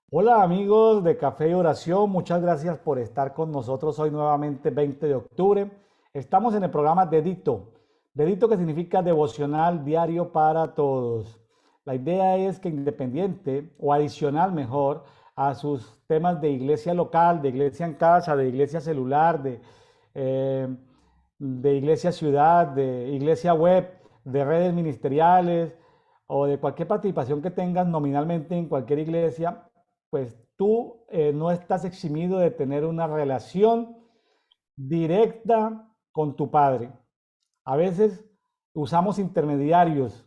Hola amigos de Café y Oración, muchas gracias por estar con nosotros hoy nuevamente 20 de octubre. Estamos en el programa Dedito. Dedito que significa devocional diario para todos. La idea es que independiente o adicional mejor a sus temas de iglesia local, de iglesia en casa, de iglesia celular, eh, de iglesia ciudad, de iglesia web, de redes ministeriales o de cualquier participación que tengas nominalmente en cualquier iglesia, pues tú no estás eximido de tener una relación directa con tu Padre. A veces usamos intermediarios,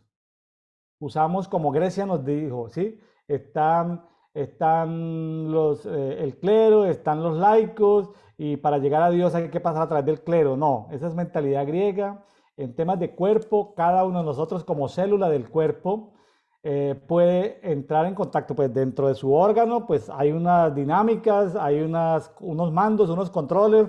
usamos como Grecia nos dijo, ¿sí? Están el clero, están los laicos, y para llegar a Dios hay que pasar a través del clero. No, esa es mentalidad griega. En temas de cuerpo, cada uno de nosotros como célula del cuerpo puede entrar en contacto, pues dentro de su órgano, pues hay unas dinámicas, hay unos mandos, unos controles,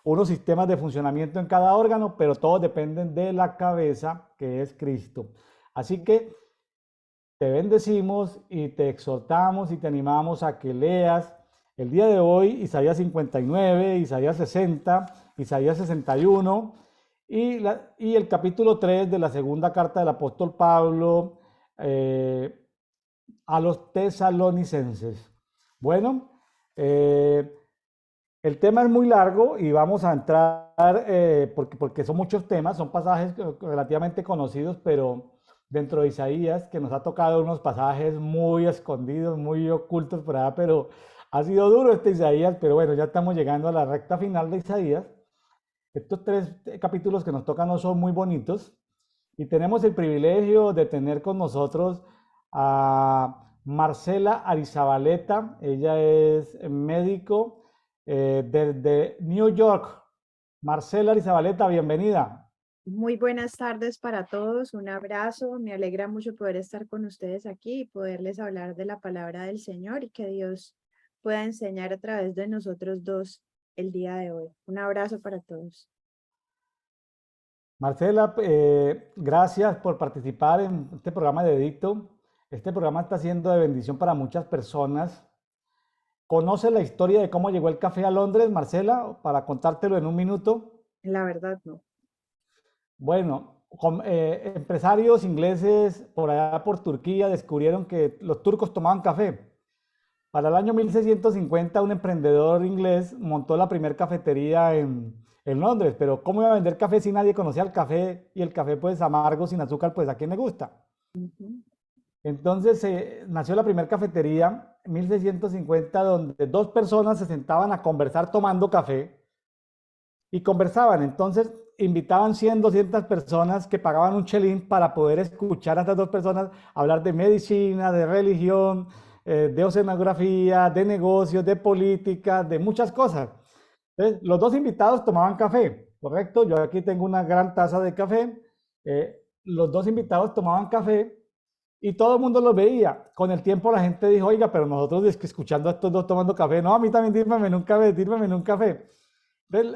unos sistemas de funcionamiento en cada órgano, pero todos dependen de la cabeza, que es Cristo. Así que te bendecimos y te exhortamos y te animamos a que leas el día de hoy Isaías 59, Isaías 60, Isaías 61 y el capítulo 3 de la segunda carta del apóstol Pablo eh, a los tesalonicenses. Bueno, eh, el tema es muy largo y vamos a entrar, porque son muchos temas, son pasajes relativamente conocidos, pero dentro de Isaías, que nos ha tocado unos pasajes muy escondidos, muy ocultos por allá, pero ha sido duro este Isaías, pero bueno, ya estamos llegando a la recta final de Isaías. Estos tres capítulos que nos tocan no son muy bonitos y tenemos el privilegio de tener con nosotros a Marcela Arizabaleta. Ella es médico desde New York. Marcela Arizabaleta, bienvenida. Muy buenas tardes para todos, un abrazo, me alegra mucho poder estar con ustedes aquí y poderles hablar de la palabra del Señor y que Dios pueda enseñar a través de nosotros dos el día de hoy. Un abrazo para todos. Marcela, gracias por participar en este programa de Edicto. Este programa está siendo de bendición para muchas personas. ¿Conoce la historia de cómo llegó el café a Londres, Marcela? Para contártelo en un minuto. La verdad no. Bueno, empresarios ingleses por allá por Turquía descubrieron que los turcos tomaban café. Para el año 1650, un emprendedor inglés montó la primera cafetería en Londres, pero ¿cómo iba a vender café si nadie conocía el café? Y el café pues amargo, sin azúcar, pues ¿a quién le gusta? Ujú. Entonces nació la primera cafetería en 1650, donde dos personas se sentaban a conversar tomando café y conversaban. Entonces invitaban 100, 200 personas que pagaban un chelín para poder escuchar a estas dos personas hablar de medicina, de religión, de oceanografía, de negocios, de política, de muchas cosas. Entonces, los dos invitados tomaban café, ¿correcto? Yo aquí tengo una gran taza de café. Los dos invitados tomaban café y todo el mundo los veía. Con el tiempo la gente dijo, oiga, pero nosotros es que escuchando a estos dos tomando café, no, a mí también dírmeme en un café, dírmeme en un café.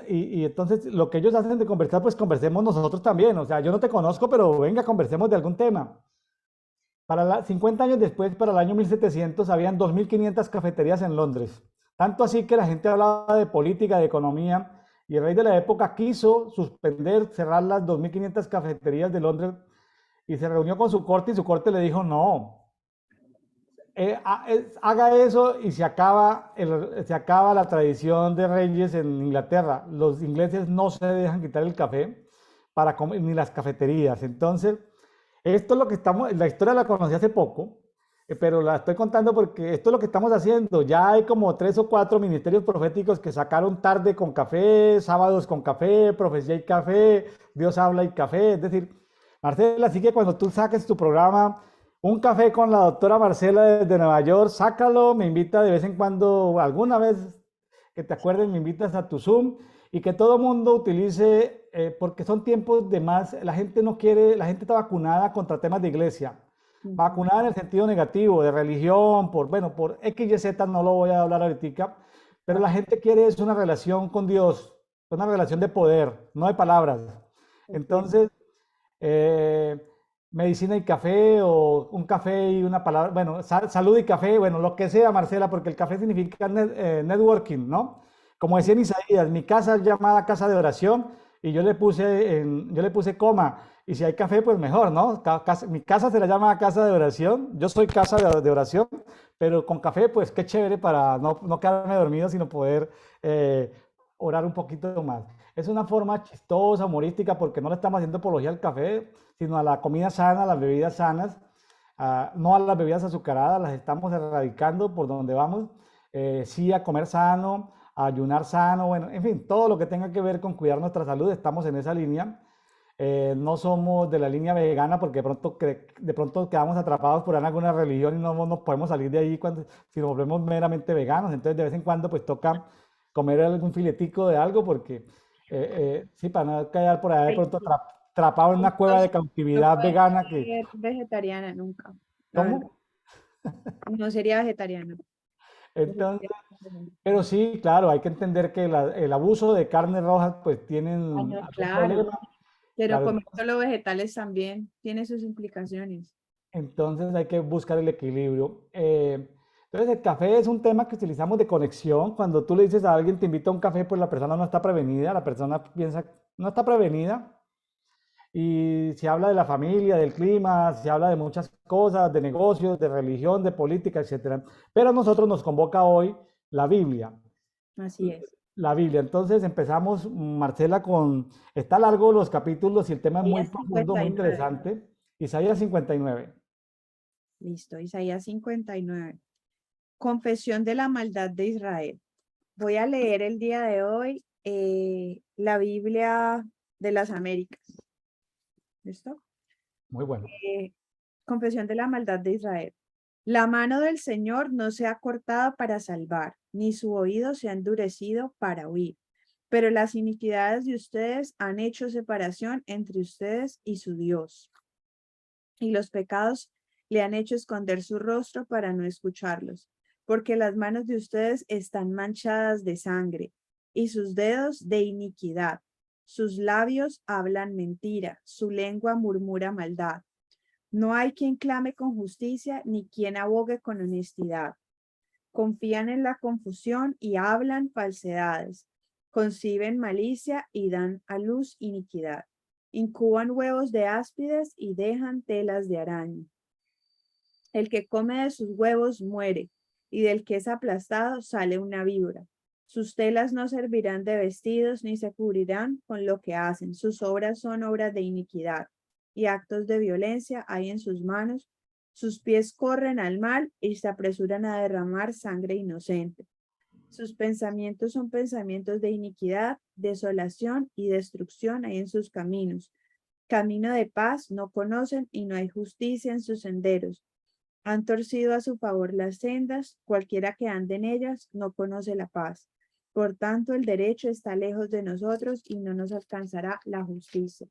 Y entonces lo que ellos hacen de conversar, pues conversemos nosotros también. O sea, yo no te conozco, pero venga, conversemos de algún tema. 50 años después, para el año 1700, habían 2.500 cafeterías en Londres. Tanto así que la gente hablaba de política, de economía, y el rey de la época quiso suspender, cerrar las 2.500 cafeterías de Londres y se reunió con su corte y su corte le dijo, no, haga eso y se acaba la tradición de reyes en Inglaterra. Los ingleses no se dejan quitar el café para comer, ni las cafeterías. Entonces, esto es lo que estamos, la historia la conocí hace poco, pero la estoy contando porque esto es lo que estamos haciendo. Ya hay como 3 o 4 ministerios proféticos que sacaron tarde con café, sábados con café, profecía y café, Dios habla y café. Es decir, Marcela, así que cuando tú saques tu programa, un café con la doctora Marcela desde Nueva York, sácalo, me invita de vez en cuando, alguna vez que te acuerdes, me invitas a tu Zoom y que todo el mundo utilice, porque son tiempos de más, la gente no quiere, la gente está vacunada contra temas de iglesia, Ujú. vacunada en el sentido negativo, de religión, bueno, por X, Y, Z, no lo voy a hablar ahorita, pero la gente quiere es una relación con Dios, una relación de poder, no de palabras. Entiendo. Entonces, eh, medicina y café o un café y una palabra, bueno, salud y café, bueno, lo que sea, Marcela, porque el café significa networking, ¿no? Como decía en Isaías, mi casa es llamada casa de oración y yo le puse coma. Y si hay café, pues mejor, ¿no? Mi casa se la llama casa de oración. Yo soy casa de oración, pero con café, pues qué chévere para no quedarme dormido, sino poder eh, orar un poquito más. Es una forma chistosa, humorística, porque no le estamos haciendo apología al café, sino a la comida sana, a las bebidas sanas, no a las bebidas azucaradas, las estamos erradicando por donde vamos. Sí a comer sano, a ayunar sano, bueno, en fin, todo lo que tenga que ver con cuidar nuestra salud, estamos en esa línea. No somos de la línea vegana porque de pronto quedamos atrapados por alguna religión y no nos podemos salir de ahí si nos volvemos meramente veganos. Entonces, de vez en cuando, pues toca comer algún filetico de algo porque, sí, para no quedar por allá de Ay, pronto sí. atrapado en una cueva de No cautividad puedo vegana que, ser vegetariana nunca, la verdad. ¿cómo? No sería vegetariana. No Entonces, sería vegetariana. pero sí, claro, hay que entender que el abuso de carnes rojas, pues Ah, tienen no, algún claro. problema. Pero Claro, comer solo vegetales también tiene sus implicaciones. entonces hay que buscar el equilibrio. Entonces el café es un tema que utilizamos de conexión. Cuando tú le dices a alguien, te invita a un café, pues la persona no está prevenida, la persona piensa, no está prevenida. Y se habla de la familia, del clima, se habla de muchas cosas, de negocios, de religión, de política, etcétera. Pero a nosotros nos convoca hoy la Biblia. Así es. La Biblia. Entonces empezamos, Marcela, está largo los capítulos y el tema es muy Isaías profundo, muy 59. interesante. Isaías 59. Listo, Isaías 59. Confesión de la maldad de Israel. Voy a leer el día de hoy la Biblia de las Américas. ¿Listo? Muy bueno. Confesión de la maldad de Israel. La mano del Señor no se ha cortado para salvar, ni su oído se ha endurecido para oír. Pero las iniquidades de ustedes han hecho separación entre ustedes y su Dios. Y los pecados le han hecho esconder su rostro para no escucharlos, porque las manos de ustedes están manchadas de sangre y sus dedos de iniquidad. Sus labios hablan mentira, su lengua murmura maldad. No hay quien clame con justicia ni quien abogue con honestidad. Confían en la confusión y hablan falsedades. Conciben malicia y dan a luz iniquidad. Incuban huevos de áspides y dejan telas de araña. El que come de sus huevos muere, y del que es aplastado sale una víbora. Sus telas no servirán de vestidos ni se cubrirán con lo que hacen. Sus obras son obras de iniquidad y actos de violencia hay en sus manos. Sus pies corren al mal y se apresuran a derramar sangre inocente. Sus pensamientos son pensamientos de iniquidad, desolación y destrucción hay en sus caminos. Camino de paz no conocen y no hay justicia en sus senderos. Han torcido a su favor las sendas, cualquiera que ande en ellas no conoce la paz. Por tanto, el derecho está lejos de nosotros y no nos alcanzará la justicia.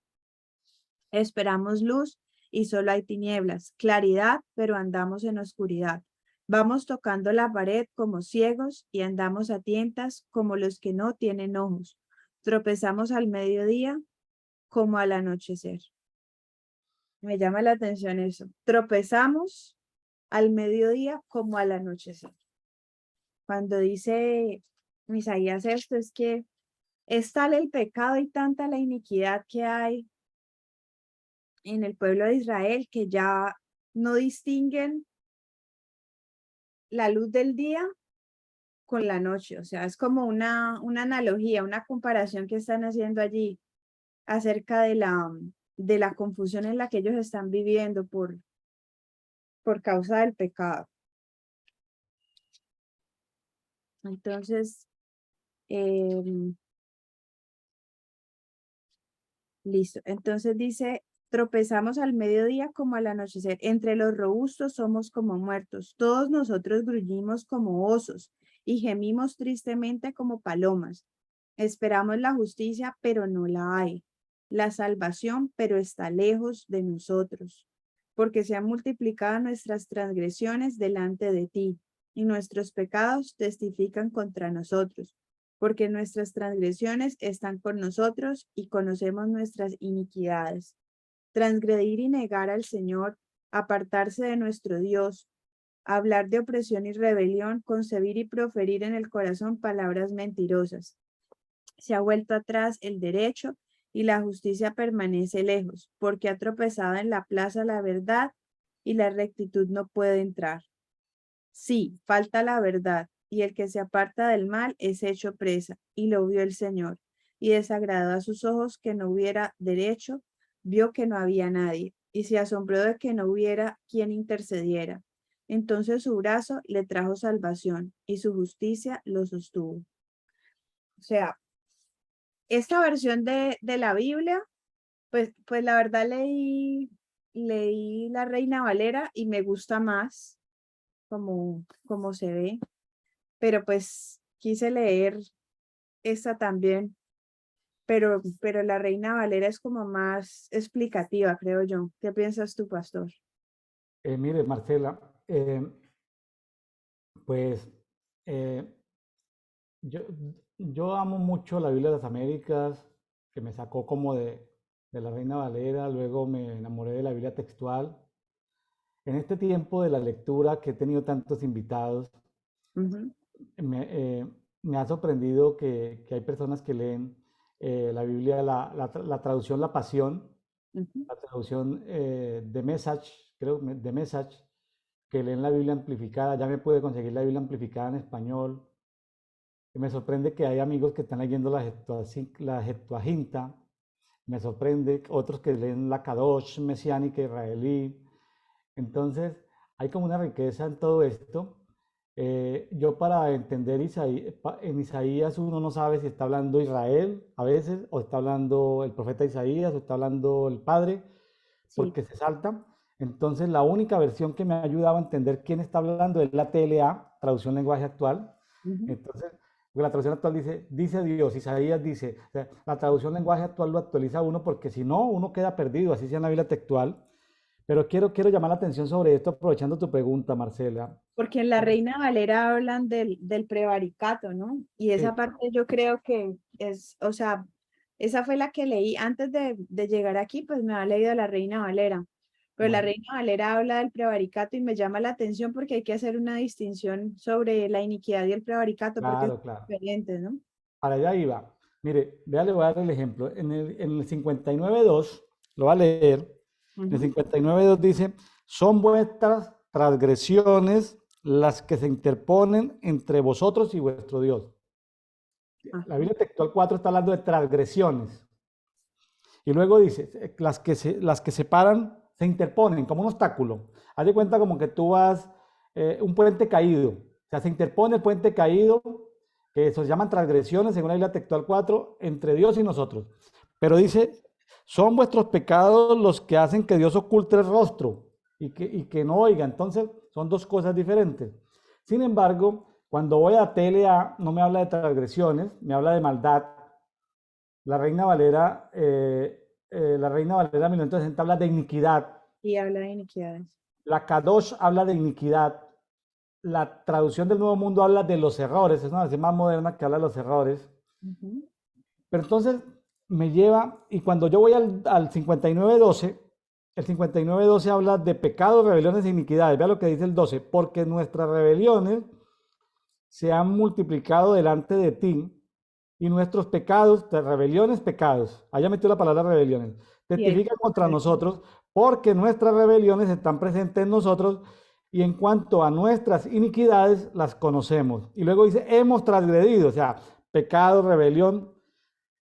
Esperamos luz y solo hay tinieblas, claridad, pero andamos en oscuridad. Vamos tocando la pared como ciegos y andamos a tientas como los que no tienen ojos. Tropezamos al mediodía como al anochecer. Me llama la atención eso. Tropezamos al mediodía como al anochecer. Cuando dice Isaías esto, es que es tal el pecado y tanta la iniquidad que hay en el pueblo de Israel que ya no distinguen la luz del día con la noche. O sea, es como una analogía, una comparación que están haciendo allí acerca de la confusión en la que ellos están viviendo por causa del pecado. Entonces, listo. Entonces dice, tropezamos al mediodía como al anochecer. Entre los robustos somos como muertos. Todos nosotros gruñimos como osos y gemimos tristemente como palomas. Esperamos la justicia, pero no la hay. La salvación, pero está lejos de nosotros. Porque se han multiplicado nuestras transgresiones delante de ti y nuestros pecados testifican contra nosotros porque nuestras transgresiones están con nosotros y conocemos nuestras iniquidades. transgredir y negar al Señor, apartarse de nuestro Dios, hablar de opresión y rebelión, concebir y proferir en el corazón palabras mentirosas. Se ha vuelto atrás el derecho y la justicia permanece lejos, porque ha tropezado en la plaza la verdad y la rectitud no puede entrar. Sí, falta la verdad, y el que se aparta del mal es hecho presa, y lo vio el Señor, y desagradó a sus ojos que no hubiera derecho, vio que no había nadie, y se asombró de que no hubiera quien intercediera. Entonces su brazo le trajo salvación, y su justicia lo sostuvo. O sea, esta versión de la Biblia, pues la verdad leí la Reina Valera y me gusta más como se ve, pero pues quise leer esta también, pero la Reina Valera es como más explicativa, creo yo. ¿Qué piensas tú, pastor? Mire, Marcela, pues eh, yo, yo amo mucho la Biblia de las Américas, que me sacó como de la Reina Valera, luego me enamoré de la Biblia textual. En este tiempo de la lectura que he tenido tantos invitados, Ujú, me, eh, me ha sorprendido que hay personas que leen la Biblia, la traducción La Pasión, ujú. la traducción de Message, creo, de Message, que leen la Biblia amplificada. Ya me pude conseguir la Biblia amplificada en español. Y me sorprende que hay amigos que están leyendo la Septuaginta. Me sorprende otros que leen la Kadosh mesiánica israelí. Entonces, hay como una riqueza en todo esto. Yo para entender en Isaías uno no sabe si está hablando Israel a veces, o está hablando el profeta Isaías, o está hablando el Padre, Sí. porque se salta. Entonces, la única versión que me ha ayudado a entender quién está hablando es la TLA, traducción lenguaje actual. Ujú. Entonces, porque la traducción actual dice Dios, Isaías dice, o sea, la traducción lenguaje actual lo actualiza uno porque si no, uno queda perdido, así sea en la Biblia textual. Pero quiero llamar la atención sobre esto, aprovechando tu pregunta, Marcela. Porque en la Reina Valera hablan del prevaricato, ¿no? Y esa Sí, parte yo creo que es, o sea, esa fue la que leí antes de llegar aquí, pues me ha leído la Reina Valera. Pero la bueno, Reina Valera habla del prevaricato y me llama la atención porque hay que hacer una distinción sobre la iniquidad y el prevaricato porque claro, son claro. diferentes, ¿no? Para allá iba. Mire, vea, le voy a dar el ejemplo. En el 59.2, lo va a leer. En el Ujú. 59.2 dice, son vuestras transgresiones las que se interponen entre vosotros y vuestro Dios. La Ajá. Biblia textual 4 está hablando de transgresiones. Y luego dice, las que separan se interponen como un obstáculo. Haz de cuenta como que tú vas un puente caído. O sea, se interpone el puente caído, que se llaman transgresiones, según la Biblia textual 4 entre Dios y nosotros. Pero dice, son vuestros pecados los que hacen que Dios oculte el rostro y que no oiga. Entonces, son dos cosas diferentes. Sin embargo, cuando voy a TLA, no me habla de transgresiones, me habla de maldad. La Reina Valera, la Reina Valera 1960 habla de iniquidad. Y habla de iniquidades. La Kadosh habla de iniquidad. La traducción del Nuevo Mundo habla de los errores. Es una versión más moderna que habla de los errores. Ujú. Pero entonces me lleva, y cuando yo voy al 59.12, el 59.12 habla de pecados, rebeliones e iniquidades. Vea lo que dice el 12. Porque nuestras rebeliones se han multiplicado delante de ti y nuestros pecados, de rebeliones, pecados. Allá metió la palabra rebeliones. Cierto. Testifica contra nosotros porque nuestras rebeliones están presentes en nosotros y en cuanto a nuestras iniquidades las conocemos. Y luego dice, hemos transgredido, o sea, pecado, rebelión.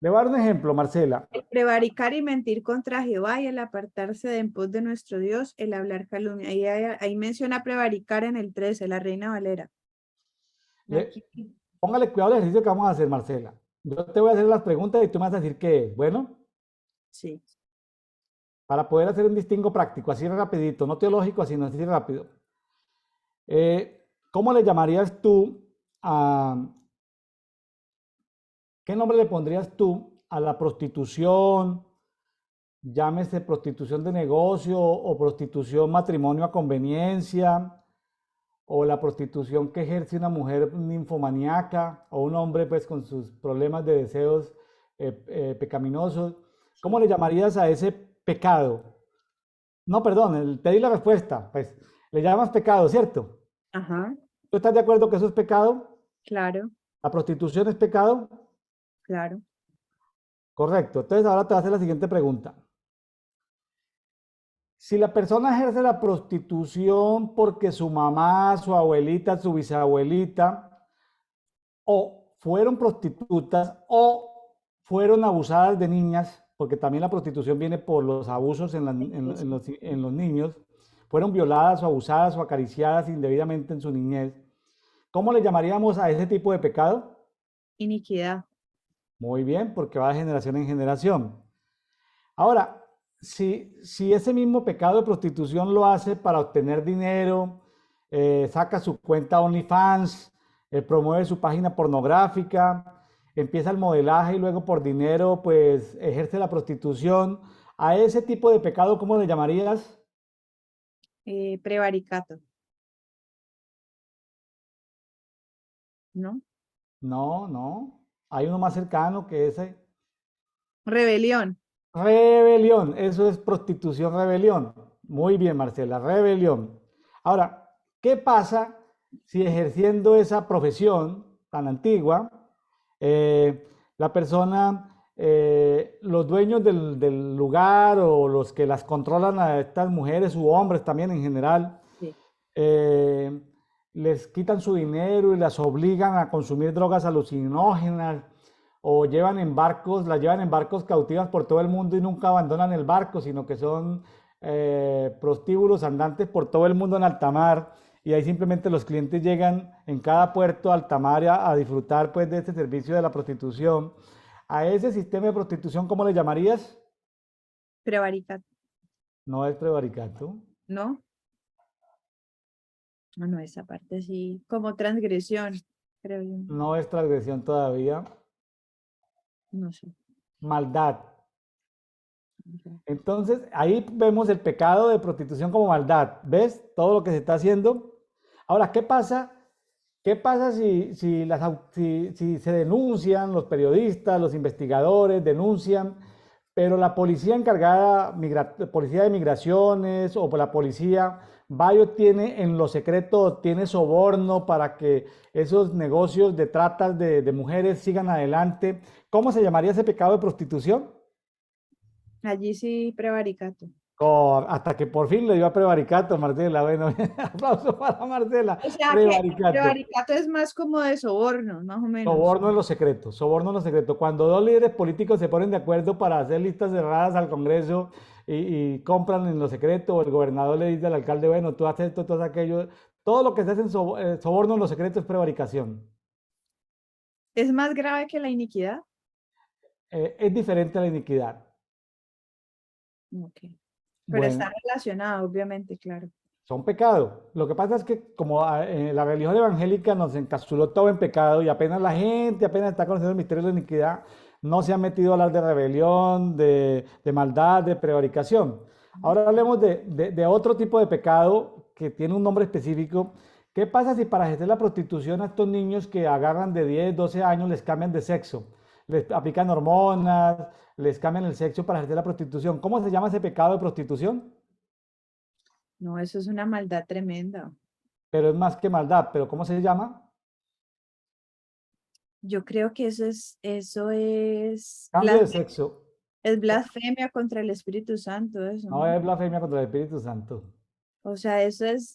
Le voy a dar un ejemplo, Marcela. El prevaricar y mentir contra Jehová y el apartarse de en pos de nuestro Dios, el hablar calumnia. Ahí menciona prevaricar en el 13, la Reina Valera. Le, Aquí. póngale cuidado al ejercicio que vamos a hacer, Marcela. Yo te voy a hacer las preguntas y tú me vas a decir qué es. Bueno, Sí. para poder hacer un distingo práctico, así rapidito, no teológico, sino así rápido. ¿Cómo le llamarías tú a, qué nombre le pondrías tú a la prostitución, llámese prostitución de negocio o prostitución matrimonio a conveniencia, o la prostitución que ejerce una mujer ninfomaníaca o un hombre pues con sus problemas de deseos pecaminosos? ¿Cómo le llamarías a ese pecado? No, perdón, te di la respuesta. Pues le llamas pecado, ¿cierto? Ajá, ¿Tú estás de acuerdo que eso es pecado? claro, ¿La prostitución es pecado? claro. Correcto. Entonces ahora te voy a hacer la siguiente pregunta. Si la persona ejerce la prostitución porque su mamá, su abuelita, su bisabuelita o fueron prostitutas o fueron abusadas de niñas, porque también la prostitución viene por los abusos en los niños, fueron violadas o abusadas o acariciadas indebidamente en su niñez, ¿cómo le llamaríamos a ese tipo de pecado? Iniquidad. Muy bien, porque va de generación en generación. Ahora, si ese mismo pecado de prostitución lo hace para obtener dinero, saca su cuenta OnlyFans, promueve su página pornográfica, empieza el modelaje y luego por dinero pues ejerce la prostitución, a ese tipo de pecado, ¿cómo le llamarías? Prevaricato, ¿no? No, no. Hay uno más cercano que ese. Rebelión. Rebelión, eso es prostitución, rebelión. Muy bien, Marcela, rebelión. Ahora, ¿qué pasa si ejerciendo esa profesión tan antigua, la persona, los dueños del lugar o los que las controlan a estas mujeres u hombres también en general, Sí. eh, les quitan su dinero y las obligan a consumir drogas alucinógenas o llevan en barcos, las llevan en barcos cautivas por todo el mundo y nunca abandonan el barco, sino que son prostíbulos andantes por todo el mundo en alta mar y ahí simplemente los clientes llegan en cada puerto alta mar a disfrutar pues de este servicio de la prostitución. A ese sistema de prostitución, ¿cómo le llamarías? Prevaricato, No es prevaricato, ¿no? No, no, esa parte sí, como transgresión, creo yo. no es transgresión todavía, No sé. maldad. Ya. Entonces, ahí vemos el pecado de prostitución como maldad. ¿Ves todo lo que se está haciendo? Ahora, ¿qué pasa? ¿Qué pasa si se denuncian los periodistas, los investigadores, denuncian, pero la policía encargada, policía de migraciones o la policía, va y obtiene en lo secreto, tiene soborno para que esos negocios de tratas de mujeres sigan adelante? ¿Cómo se llamaría ese pecado de prostitución? Allí sí, prevaricato. Hasta que por fin le dio a prevaricato, Marcela. Bueno, aplauso para Marcela. O sea que Prevaricato. prevaricato es más como de soborno, más o menos. Soborno en los secretos, soborno en los secretos. Cuando dos líderes políticos se ponen de acuerdo para hacer listas cerradas al Congreso y compran en lo secreto, o el gobernador le dice al alcalde, bueno, tú haces esto, tú haces aquello, todo lo que se hace en soborno en los secretos es prevaricación. ¿Es más grave que la iniquidad? Es diferente a la iniquidad. Ok. Pero Bueno, está relacionado, obviamente, claro. son pecados. Lo que pasa es que como la religión evangélica nos encapsuló todo en pecado y apenas la gente apenas está conociendo el misterio de la iniquidad, no se ha metido a hablar de rebelión, de maldad, de prevaricación. Ahora hablemos de otro tipo de pecado que tiene un nombre específico. ¿Qué pasa si para ejercer la prostitución a estos niños que agarran de 10, 12 años les cambian de sexo? Les aplican hormonas, les cambian el sexo para ejercer la prostitución. ¿Cómo se llama ese pecado de prostitución? No, eso es una maldad tremenda. Pero es más que maldad, pero ¿cómo se llama? Yo creo que eso Cambio de sexo. es blasfemia contra el Espíritu Santo, eso, No ¿no? es blasfemia contra el Espíritu Santo. O sea,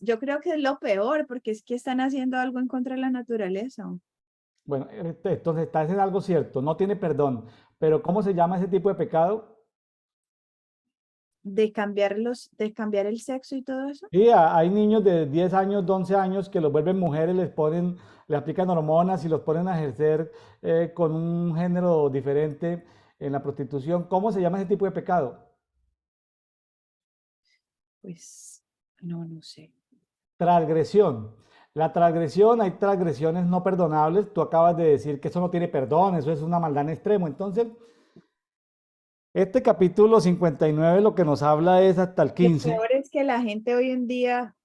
yo creo que es lo peor, porque es que están haciendo algo en contra de la naturaleza. Bueno, entonces está en algo cierto, no tiene perdón. Pero ¿cómo se llama ese tipo de pecado? De cambiar el sexo y todo eso. Sí, hay niños de 10 años, 11 años que los vuelven mujeres, les aplican hormonas y los ponen a ejercer con un género diferente en la prostitución. ¿Cómo se llama ese tipo de pecado? Pues, no, no sé. Transgresión. La transgresión, hay transgresiones no perdonables. Tú acabas de decir que eso no tiene perdón, eso es una maldad en extremo. Entonces, este capítulo 59 lo que nos habla es hasta el Lo 15. peor es que la gente hoy en día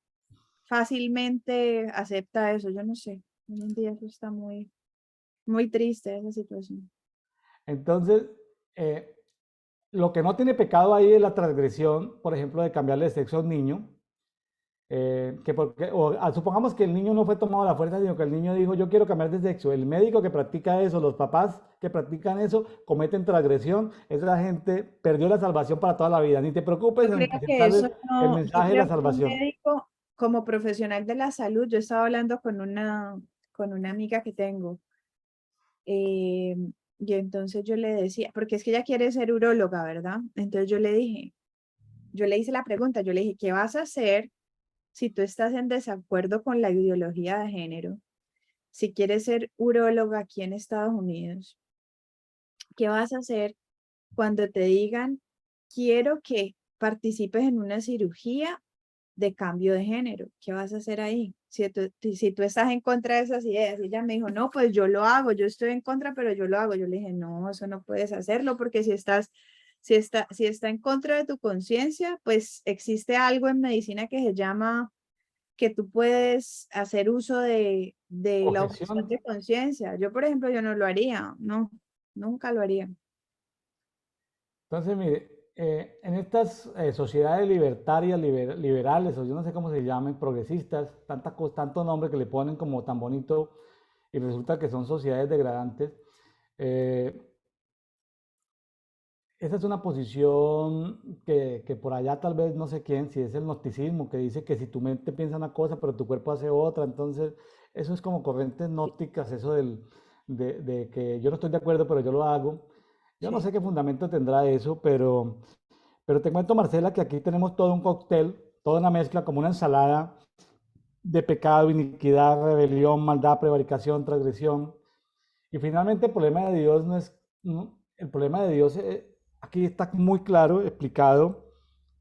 fácilmente acepta eso. Yo no sé. Hoy en día eso está muy, muy triste, esa situación. Entonces, eh, Lo que no tiene pecado ahí es la transgresión, por ejemplo, de cambiarle de sexo a un niño. Supongamos que el niño no fue tomado a la fuerza, sino que el niño dijo, yo quiero cambiar de sexo. El médico que practica eso, los papás que practican eso, cometen transgresión. Esa gente perdió la salvación para toda la vida. Ni te preocupes Yo creo en que presentarles eso el no, yo mensaje de creo la que un salvación. médico, como profesional de la salud, yo estaba hablando con una amiga que tengo, eh, y entonces yo le decía, porque es que ella quiere ser uróloga, ¿verdad? Entonces yo le dije, yo le hice la pregunta, yo le dije, ¿qué vas a hacer si tú estás en desacuerdo con la ideología de género? Si quieres ser uróloga aquí en Estados Unidos, ¿qué vas a hacer cuando te digan, quiero que participes en una cirugía de cambio de género? ¿Qué vas a hacer ahí? Si tú estás en contra de esas ideas, y ella me dijo, no, pues yo lo hago, yo estoy en contra, pero yo lo hago. Yo le dije, no, eso no puedes hacerlo porque si está en contra de tu conciencia, pues existe algo en medicina que se llama que tú puedes hacer uso de la objeción Objeción. de conciencia. Yo, por ejemplo, yo no lo haría, no, nunca lo haría. Entonces, mire, en estas sociedades libertarias, liberales, o yo no sé cómo se llamen, progresistas, tanto nombre que le ponen como tan bonito, y resulta que son sociedades degradantes. eh, Esa es una posición que por allá tal vez no sé quién, si es el gnosticismo, que dice que si tu mente piensa una cosa, pero tu cuerpo hace otra, entonces eso es como corrientes gnósticas, eso de que yo no estoy de acuerdo, pero yo lo hago. Yo no Sí. sé qué fundamento tendrá eso, pero te cuento, Marcela, que aquí tenemos todo un cóctel, toda una mezcla, como una ensalada de pecado, iniquidad, rebelión, maldad, prevaricación, transgresión. Y finalmente el problema de Dios no es, el problema de Dios aquí está muy claro explicado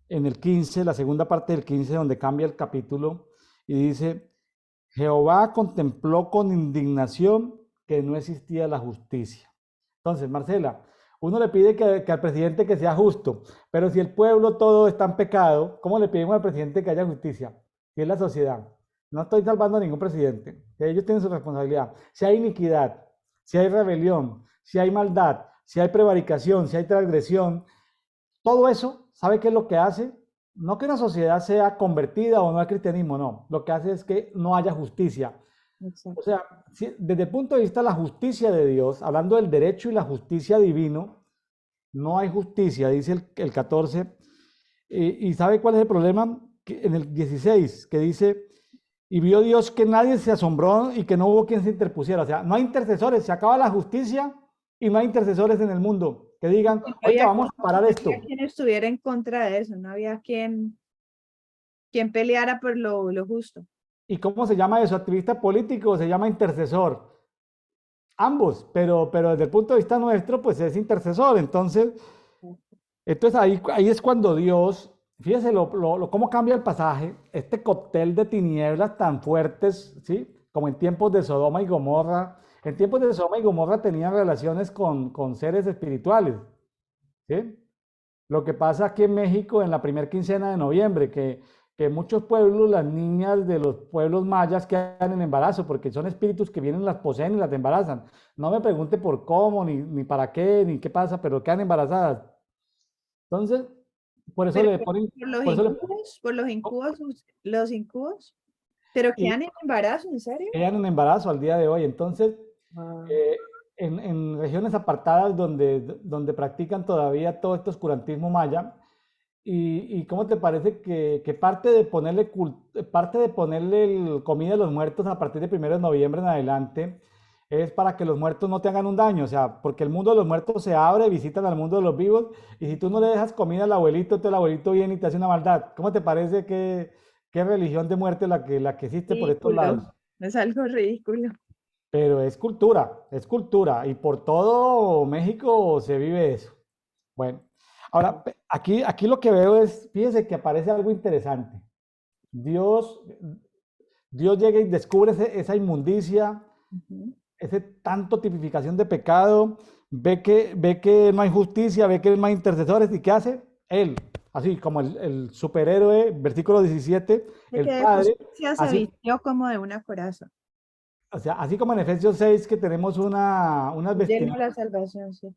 en el 15, la segunda parte del 15, donde cambia el capítulo y dice, Jehová contempló con indignación que no existía la justicia. Entonces, Marcela, uno le pide que al presidente que sea justo, pero si el pueblo todo está en pecado, ¿cómo le pedimos al presidente que haya justicia? Si es la sociedad. No estoy salvando a ningún presidente, que ellos tienen su responsabilidad. Si hay iniquidad, si hay rebelión, si hay maldad, si hay prevaricación, si hay transgresión, todo eso, ¿sabe qué es lo que hace? No que una sociedad sea convertida o no al cristianismo, no. Lo que hace es que no haya justicia. O Exacto. sea, desde el punto de vista de la justicia de Dios, hablando del derecho y la justicia divino, no hay justicia, dice el 14. Y ¿sabe cuál es el problema? Que en el 16, que dice, y vio Dios que nadie se asombró y que no hubo quien se interpusiera. O sea, no hay intercesores, se acaba la justicia y no hay intercesores en el mundo que digan, No oiga, había, vamos a parar no había esto. quien estuviera en contra de eso, no había quien peleara por lo justo. ¿Y cómo se llama eso? ¿Activista político o se llama intercesor? Ambos, pero desde el punto de vista nuestro, pues es intercesor. Entonces ahí es cuando Dios, fíjese cómo cambia el pasaje, este cóctel de tinieblas tan fuertes, ¿sí? Como en tiempos de Sodoma y Gomorra. En tiempos de Sodoma y Gomorra tenían relaciones con seres espirituales, ¿sí? Lo que pasa aquí en México en la primera quincena de noviembre, que muchos pueblos, las niñas de los pueblos mayas quedan en embarazo, porque son espíritus que vienen, las poseen y las embarazan. No me pregunte por cómo, ni para qué, ni qué pasa, pero quedan embarazadas. Entonces, por eso Pero le ponen, por por eso le, los incubos, los incubos, pero y quedan en embarazo, ¿en serio? quedan en embarazo al día de hoy. Entonces, Ah, eh, en regiones apartadas donde practican todavía todo este oscurantismo maya, y cómo te parece que parte de ponerle comida a los muertos a partir de 1 de noviembre en adelante es para que los muertos no te hagan un daño, o sea, porque el mundo de los muertos se abre, visitan al mundo de los vivos, y si tú no le dejas comida al abuelito, el abuelito viene y te hace una maldad. ¿Cómo te parece qué religión de muerte la que existe por estos ridículo, lados? es algo ridículo. Pero es cultura, y por todo México se vive eso. Bueno, ahora aquí lo que veo es, fíjese que aparece algo interesante. Dios, Dios llega y descubre esa inmundicia, Ujú. ese tanto tipificación de pecado, ve que no hay justicia, ve que no hay intercesores, ¿y qué hace? Él, así como el superhéroe, versículo 17, De el que de Padre, justicia se así, vistió como de una coraza. o sea, así como en Efesios 6 que tenemos unas Lleno de vestimentas la salvación, sí.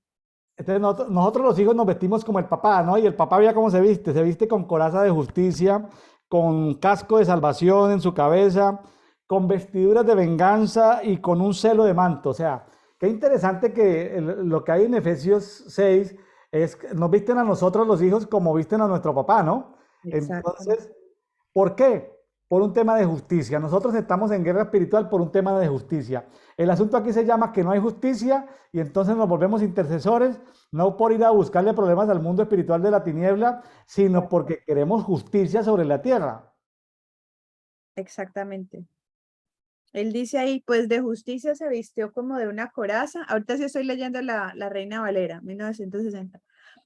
Entonces nosotros los hijos nos vestimos como el papá, ¿no? Y el papá veía cómo se viste con coraza de justicia, con casco de salvación en su cabeza, con vestiduras de venganza y con un celo de manto. O sea, qué interesante que lo que hay en Efesios 6 es que nos visten a nosotros los hijos como visten a nuestro papá, ¿no? Exacto, Entonces, ¿por qué? Por un tema de justicia. Nosotros estamos en guerra espiritual por un tema de justicia. El asunto aquí se llama que no hay justicia y entonces nos volvemos intercesores, no por ir a buscarle problemas al mundo espiritual de la tiniebla, sino porque queremos justicia sobre la tierra. exactamente. Él dice ahí, pues de justicia se vistió como de una coraza. Ahorita sí estoy leyendo la Reina Valera, 1960.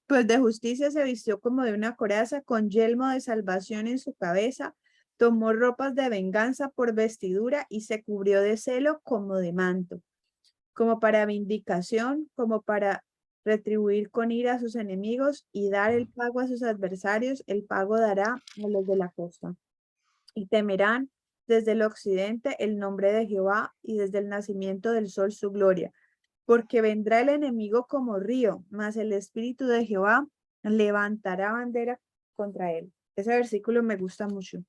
Pues de justicia se vistió como de una coraza, con yelmo de salvación en su cabeza, tomó ropas de venganza por vestidura y se cubrió de celo como de manto, como para vindicación, como para retribuir con ira a sus enemigos y dar el pago a sus adversarios, el pago dará a los de la costa. Y temerán desde el occidente el nombre de Jehová y desde el nacimiento del sol su gloria, porque vendrá el enemigo como río, mas el espíritu de Jehová levantará bandera contra él. Ese versículo me gusta mucho,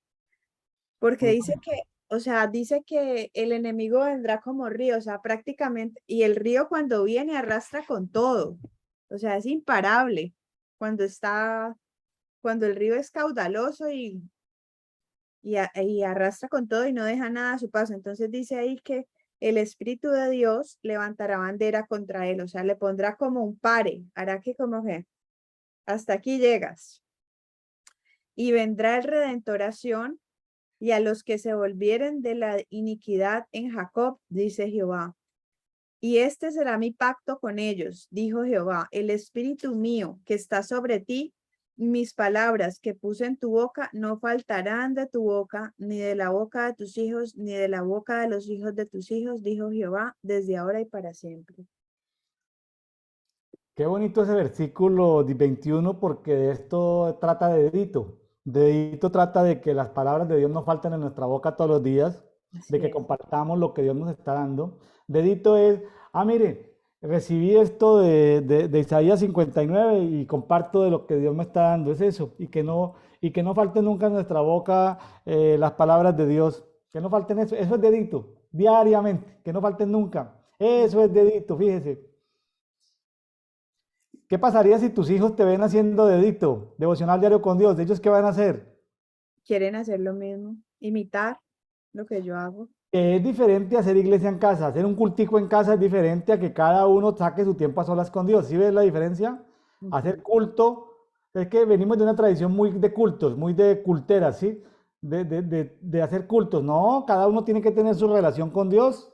porque dice que, o sea, dice que el enemigo vendrá como río, o sea, prácticamente, y el río cuando viene arrastra con todo, o sea, es imparable cuando está, cuando el río es caudaloso y arrastra con todo y no deja nada a su paso. Entonces dice ahí que el Espíritu de Dios levantará bandera contra él, o sea, le pondrá como un pare, hará que como que hasta aquí llegas. Y vendrá el Redentoración y a los que se volvieren de la iniquidad en Jacob, dice Jehová. Y este será mi pacto con ellos, dijo Jehová, el Espíritu mío que está sobre ti, mis palabras que puse en tu boca no faltarán de tu boca, ni de la boca de tus hijos, ni de la boca de los hijos de tus hijos, dijo Jehová, desde ahora y para siempre. Qué bonito ese versículo 21 porque de esto trata de dedito. Dedito trata de que las palabras de Dios no falten en nuestra boca todos los días, de Así que es. compartamos lo que Dios nos está dando. Dedito es, mire, recibí esto de Isaías 59 y comparto de lo que Dios me está dando. Es eso, y que no falten nunca en nuestra boca las palabras de Dios. Que no falten eso. Eso es dedito, diariamente, que no falten nunca. Eso es dedito, fíjese. ¿Qué pasaría si tus hijos te ven haciendo dedito, devocional diario con Dios? ¿Ellos qué van a hacer? Quieren hacer lo mismo, imitar lo que yo hago. Es diferente hacer iglesia en casa. Hacer un cultico en casa es diferente a que cada uno saque su tiempo a solas con Dios. ¿Sí ves la diferencia? Hacer Ujú. culto, es que venimos de una tradición muy de cultos, muy de culteras, ¿sí? De hacer cultos. No, cada uno tiene que tener su relación con Dios.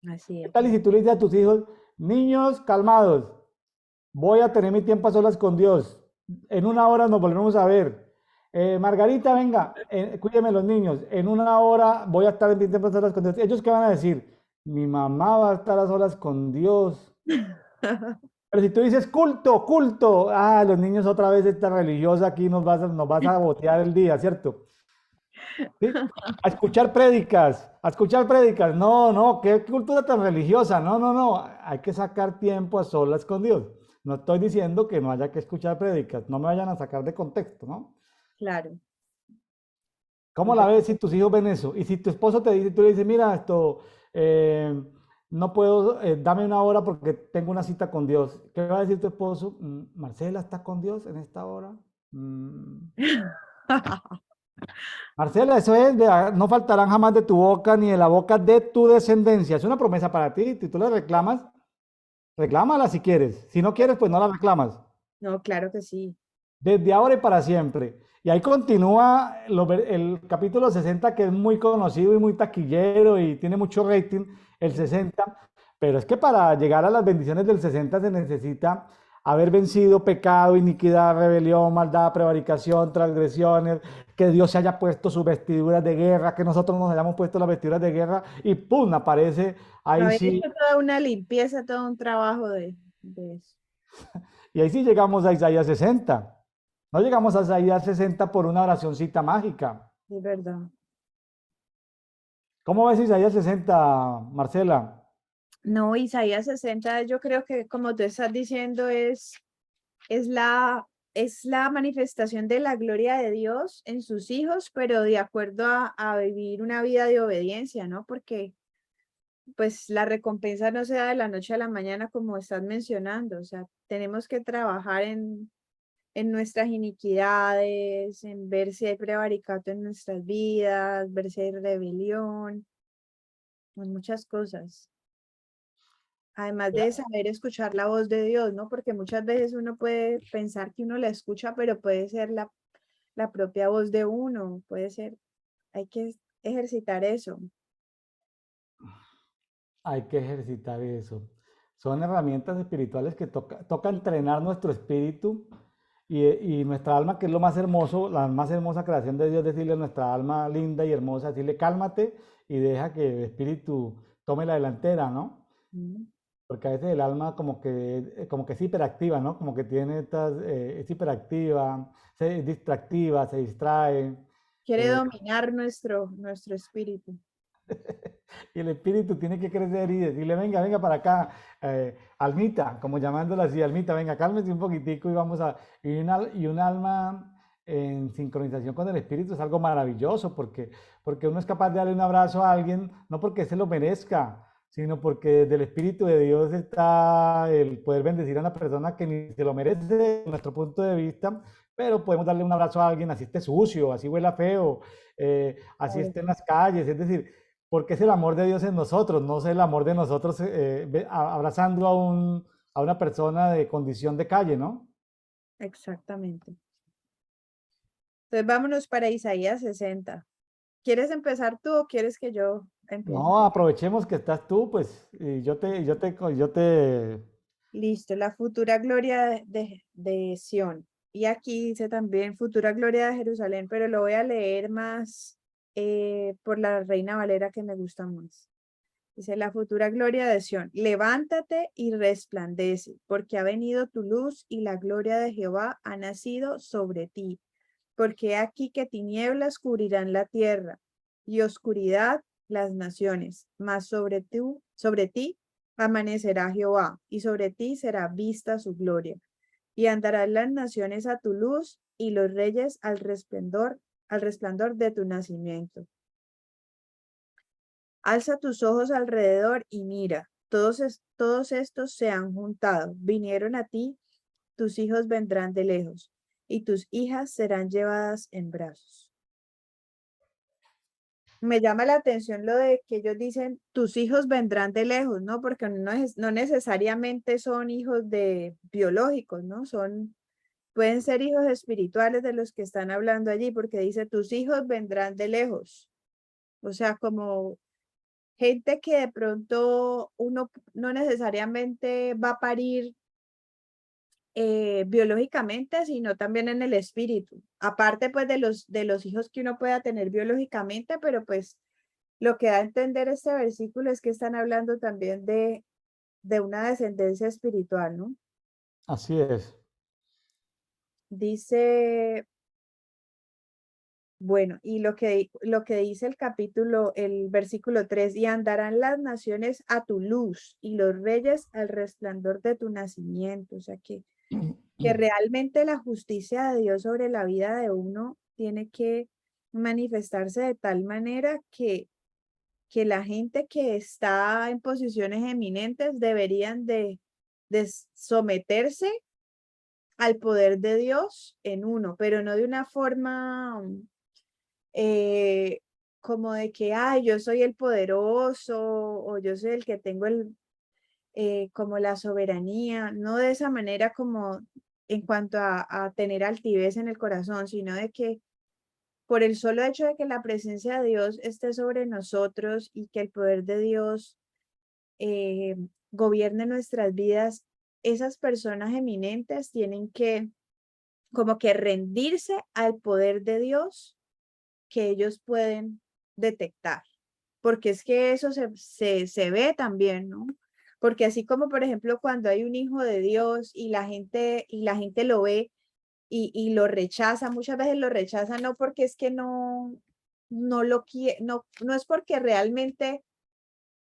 Así ¿Qué es. tal y si tú le dices a tus hijos, niños, calmados, voy a tener mi tiempo a solas con Dios. En una hora nos volvemos a ver. Margarita, venga, cuídeme los niños. En una hora voy a estar en mi tiempo a solas con Dios. ¿Ellos qué van a decir? Mi mamá va a estar a solas con Dios. Pero si tú dices culto, culto, los niños otra vez esta religiosa aquí nos vas a botear el día, ¿cierto? ¿Sí? A escuchar prédicas. No, no, qué cultura tan religiosa. No, no, no. Hay que sacar tiempo a solas con Dios. No estoy diciendo que no haya que escuchar prédicas. No me vayan a sacar de contexto, ¿no? Claro, ¿Cómo es la verdad. ves si tus hijos ven eso? Y si tu esposo te dice, tú le dices, mira, no puedo, dame una hora porque tengo una cita con Dios. ¿Qué va a decir tu esposo? Marcela está con Dios en esta hora. Marcela, eso es, no faltarán jamás de tu boca ni de la boca de tu descendencia. Es una promesa para ti. Si tú la reclamas, reclámala si quieres. Si no quieres, pues no la reclamas. No, claro que sí. Desde ahora y para siempre. Y ahí continúa el capítulo 60, que es muy conocido y muy taquillero y tiene mucho rating, el 60. Pero es que para llegar a las bendiciones del 60 se necesita haber vencido pecado, iniquidad, rebelión, maldad, prevaricación, transgresiones, que Dios se haya puesto sus vestiduras de guerra, que nosotros nos hayamos puesto las vestiduras de guerra y ¡pum! Aparece ahí Haber sí. hecho toda una limpieza, todo un trabajo de eso. Y ahí sí llegamos a Isaías 60. No llegamos a Isaías 60 por una oracióncita mágica. Es verdad. ¿Cómo ves Isaías 60, Marcela? No, Isaías 60, yo creo que como tú estás diciendo, es la, es la manifestación de la gloria de Dios en sus hijos, pero de acuerdo a vivir una vida de obediencia, ¿no? Porque pues la recompensa no se da de la noche a la mañana como estás mencionando, o sea, tenemos que trabajar en nuestras iniquidades, en ver si hay prevaricato en nuestras vidas, ver si hay rebelión, en muchas cosas. Además de saber escuchar la voz de Dios, ¿no? Porque muchas veces uno puede pensar que uno la escucha, pero puede ser la propia voz de uno, puede ser, hay que ejercitar eso. Hay que ejercitar eso. Son herramientas espirituales que toca entrenar nuestro espíritu y nuestra alma, que es lo más hermoso, la más hermosa creación de Dios, decirle a nuestra alma linda y hermosa, decirle cálmate y deja que el espíritu tome la delantera, ¿no? Mm. Porque a veces el alma como que es hiperactiva, ¿no? Como que tiene estas, es hiperactiva, es distractiva, se distrae. Quiere eh, dominar nuestro espíritu. Y el espíritu tiene que crecer y decirle, venga, venga para acá, almita, como llamándola así, almita, venga, cálmese un poquitico y vamos a... Y un alma en sincronización con el espíritu es algo maravilloso porque uno es capaz de darle un abrazo a alguien, no porque se lo merezca, sino porque del espíritu de Dios está el poder bendecir a una persona que ni se lo merece desde nuestro punto de vista, pero podemos darle un abrazo a alguien así esté sucio, así huela feo, así Claro. esté en las calles, es decir, porque es el amor de Dios en nosotros, no es el amor de nosotros abrazando a una persona de condición de calle, ¿no? Exactamente. Entonces vámonos para Isaías 60. ¿Quieres empezar tú o quieres que yo empiece? No, aprovechemos que estás tú, pues, y yo te, Listo, la futura gloria de Sión. Y aquí dice también futura gloria de Jerusalén, pero lo voy a leer más por la Reina Valera que me gusta más. Dice la futura gloria de Sión. Levántate y resplandece, porque ha venido tu luz y la gloria de Jehová ha nacido sobre ti. Porque aquí que tinieblas cubrirán la tierra y oscuridad las naciones, mas sobre ti amanecerá Jehová y sobre ti será vista su gloria. Y andarán las naciones a tu luz y los reyes al resplandor de tu nacimiento. Alza tus ojos alrededor y mira, todos estos se han juntado, vinieron a ti, tus hijos vendrán de lejos y tus hijas serán llevadas en brazos. Me llama la atención lo de que ellos dicen, tus hijos vendrán de lejos, ¿no? Porque no necesariamente son hijos de biológicos, ¿no? Pueden ser hijos espirituales de los que están hablando allí, porque dice, tus hijos vendrán de lejos. O sea, como gente que de pronto uno no necesariamente va a parir biológicamente, sino también en el espíritu. Aparte, pues, de los hijos que uno pueda tener biológicamente, pero pues lo que da a entender este versículo es que están hablando también de una descendencia espiritual, ¿no? así es. Dice, bueno, y lo que dice el versículo 3 y andarán las naciones a tu luz y los reyes al resplandor de tu nacimiento. O sea que realmente la justicia de Dios sobre la vida de uno tiene que manifestarse de tal manera que la gente que está en posiciones eminentes deberían de someterse al poder de Dios en uno, pero no de una forma eh, como de que, ay, yo soy el poderoso o yo soy el que tengo como la soberanía, no de esa manera como en cuanto a tener altivez en el corazón, sino de que por el solo hecho de que la presencia de Dios esté sobre nosotros y que el poder de Dios eh, gobierne nuestras vidas, esas personas eminentes tienen que como que rendirse al poder de Dios que ellos pueden detectar, porque es que eso se ve también, ¿no? Porque así como, por ejemplo, cuando hay un hijo de Dios y la gente lo ve y lo rechaza, muchas veces lo rechaza no porque es que no lo quiere, no es porque realmente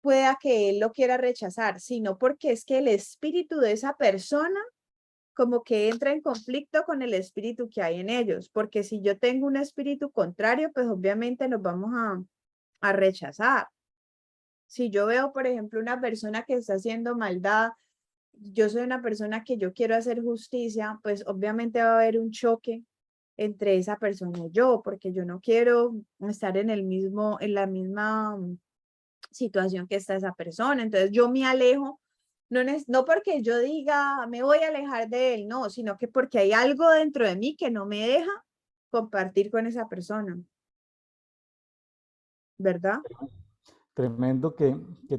pueda que él lo quiera rechazar, sino porque es que el espíritu de esa persona como que entra en conflicto con el espíritu que hay en ellos, porque si yo tengo un espíritu contrario, pues obviamente nos vamos a rechazar. Si yo veo, por ejemplo, una persona que está haciendo maldad, yo soy una persona que yo quiero hacer justicia, pues obviamente va a haber un choque entre esa persona y yo, porque yo no quiero estar en la misma situación que está esa persona. Entonces yo me alejo, no porque yo diga me voy a alejar de él, no, sino que porque hay algo dentro de mí que no me deja compartir con esa persona, ¿verdad? Tremendo que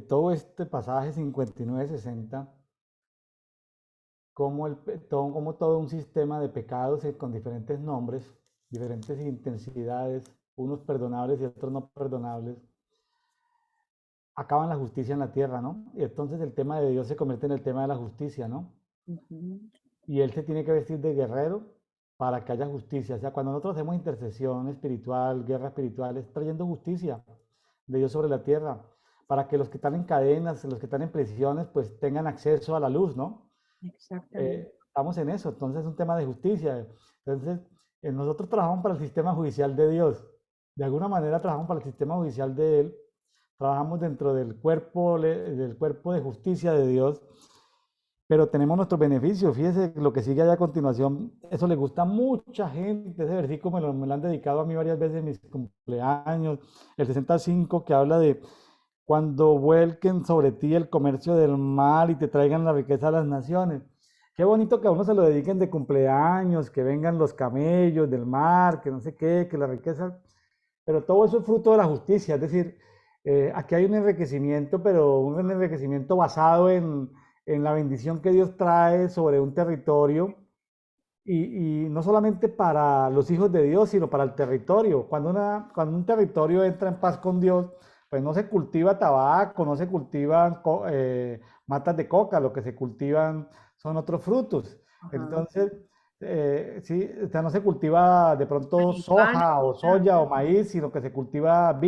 todo este pasaje 59-60, como todo un sistema de pecados con diferentes nombres, diferentes intensidades, unos perdonables y otros no perdonables, acaban la justicia en la tierra, ¿no? Y entonces el tema de Dios se convierte en el tema de la justicia, ¿no? Ujú. Y Él se tiene que vestir de guerrero para que haya justicia. O sea, cuando nosotros hacemos intercesión espiritual, guerra espiritual, es trayendo justicia de Dios sobre la tierra, para que los que están en cadenas, los que están en prisiones, pues tengan acceso a la luz, ¿no? Exactamente. Estamos en eso, entonces es un tema de justicia. Entonces, nosotros trabajamos para el sistema judicial de Dios. De alguna manera trabajamos para el sistema judicial de Él. Trabajamos dentro del cuerpo de justicia de Dios, pero tenemos nuestros beneficios. Fíjese lo que sigue allá a continuación. Eso le gusta a mucha gente. Ese versículo me lo han dedicado a mí varias veces en mis cumpleaños. El 65 que habla de cuando vuelquen sobre ti el comercio del mal y te traigan la riqueza de las naciones. Qué bonito que a uno se lo dediquen de cumpleaños, que vengan los camellos del mar, que no sé qué, que la riqueza, pero todo eso es fruto de la justicia. Es decir, aquí hay un enriquecimiento, pero un enriquecimiento basado en la bendición que Dios trae sobre un territorio y no solamente para los hijos de Dios, sino para el territorio. Cuando un territorio entra en paz con Dios, pues no se cultiva tabaco, no se cultivan matas de coca, lo que se cultivan son otros frutos. Ajá. Entonces, sí, o sea, no se cultiva de pronto Marihuana, soja o nada. soya o maíz, sino que se cultiva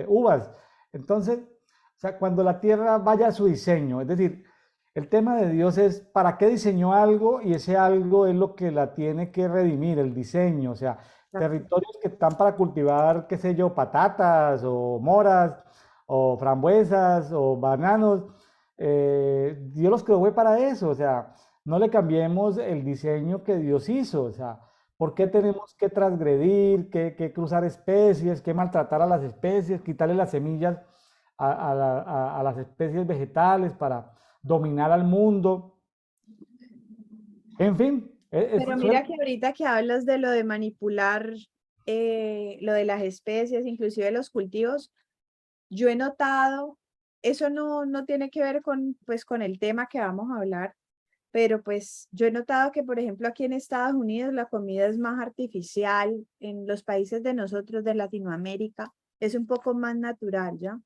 uvas. Entonces, o sea, cuando la tierra vaya a su diseño, es decir, el tema de Dios es para qué diseñó algo y ese algo es lo que la tiene que redimir, el diseño. O sea, Exacto. territorios que están para cultivar, qué sé yo, patatas o moras o frambuesas o bananos. Dios los creó fue para eso. O sea, no le cambiemos el diseño que Dios hizo. O sea, ¿por qué tenemos que transgredir, que cruzar especies, que maltratar a las especies, quitarle las semillas a las especies vegetales para dominar al mundo? En fin, Pero mira que ahorita que hablas de lo de manipular, lo de las especies, inclusive los cultivos, yo he notado, eso no tiene que ver con, pues, con el tema que vamos a hablar, pero pues yo he notado que, por ejemplo, aquí en Estados Unidos la comida es más artificial, en los países de nosotros, de Latinoamérica, es un poco más natural, ¿ya?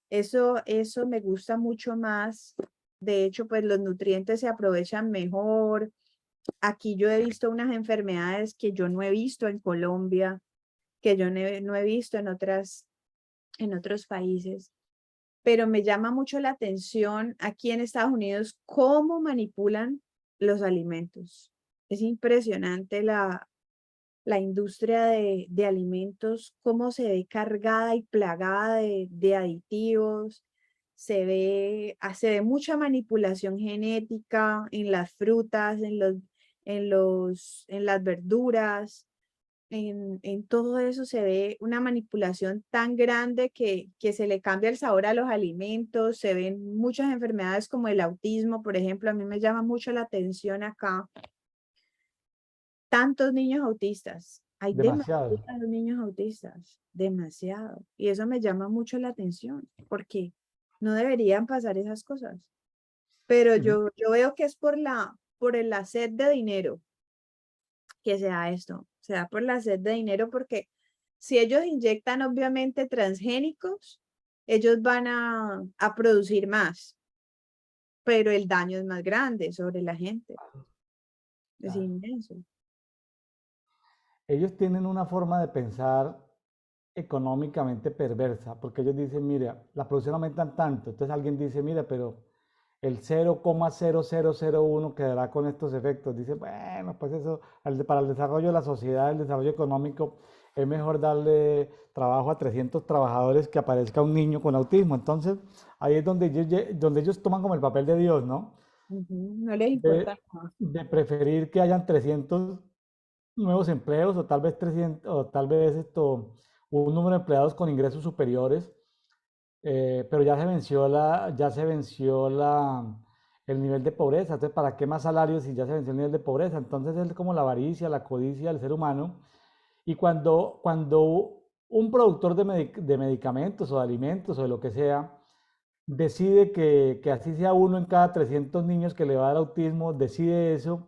Eso me gusta mucho más. De hecho, pues los nutrientes se aprovechan mejor. Aquí yo he visto unas enfermedades que yo no he visto en Colombia, que yo no he visto en otros países, pero me llama mucho la atención aquí en Estados Unidos cómo manipulan los alimentos. Es impresionante la industria de alimentos, cómo se ve cargada y plagada de aditivos, se ve mucha manipulación genética en las frutas, en las verduras, en todo eso se ve una manipulación tan grande que se le cambia el sabor a los alimentos, se ven muchas enfermedades como el autismo, por ejemplo, a mí me llama mucho la atención acá, tantos niños autistas, hay demasiado. demasiados niños autistas, demasiado, y eso me llama mucho la atención, porque no deberían pasar esas cosas, pero yo veo que es por la sed de dinero que se da esto, se da por la sed de dinero porque si ellos inyectan obviamente transgénicos, ellos van a producir más, pero el daño es más grande sobre la gente, es Claro. inmenso. Ellos tienen una forma de pensar económicamente perversa, porque ellos dicen, mira, la producción aumenta tanto, entonces alguien dice, mira, pero el 0,0001 quedará con estos efectos. Dice, bueno, pues eso, para el desarrollo de la sociedad, el desarrollo económico, es mejor darle trabajo a 300 trabajadores que aparezca un niño con autismo. Entonces, ahí es donde ellos toman como el papel de Dios, ¿no? Ujú, no les De, importa nada. de preferir que hayan 300 nuevos empleos o tal vez 300, o tal vez un número de empleados con ingresos superiores, pero el nivel de pobreza. Entonces, ¿para qué más salarios si ya se venció el nivel de pobreza? Entonces es como la avaricia, la codicia del ser humano. Y cuando un productor de medicamentos o de alimentos o de lo que sea decide que así sea uno en cada 300 niños que le va a dar autismo, decide eso,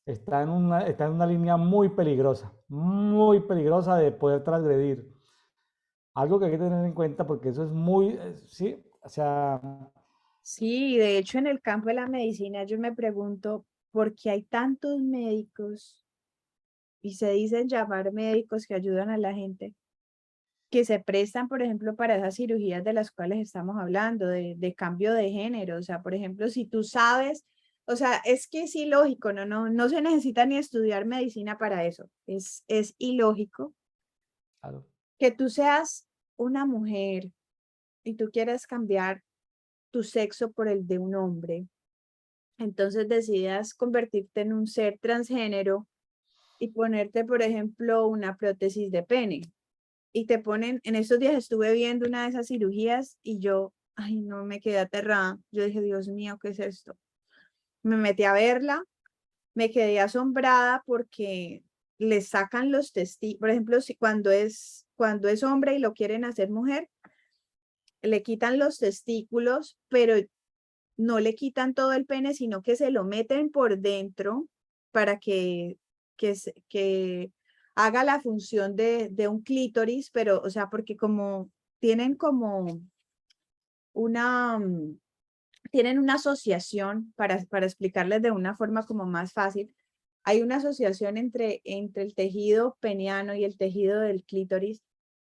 está en una línea muy peligrosa de poder transgredir. Algo que hay que tener en cuenta porque eso es sí, o sea, Sí, de hecho en el campo de la medicina yo me pregunto por qué hay tantos médicos y se dicen llamar médicos que ayudan a la gente, que se prestan, por ejemplo, para esas cirugías de las cuales estamos hablando, de cambio de género. O sea, por ejemplo, si tú sabes, o sea, es que es ilógico, no se necesita ni estudiar medicina para eso. Es ilógico claro, que tú seas una mujer y tú quieras cambiar tu sexo por el de un hombre. Entonces decidas convertirte en un ser transgénero y ponerte, por ejemplo, una prótesis de pene. Y te ponen, en estos días estuve viendo una de esas cirugías y yo, ay, no, me quedé aterrada. Yo dije, Dios mío, ¿qué es esto? Me metí a verla, me quedé asombrada porque le sacan los testículos, por ejemplo, si cuando es hombre y lo quieren hacer mujer, le quitan los testículos, pero no le quitan todo el pene, sino que se lo meten por dentro para que haga la función de un clítoris, pero, o sea, porque como tienen como una, tienen una asociación, para explicarles de una forma como más fácil, hay una asociación entre el tejido peniano y el tejido del clítoris,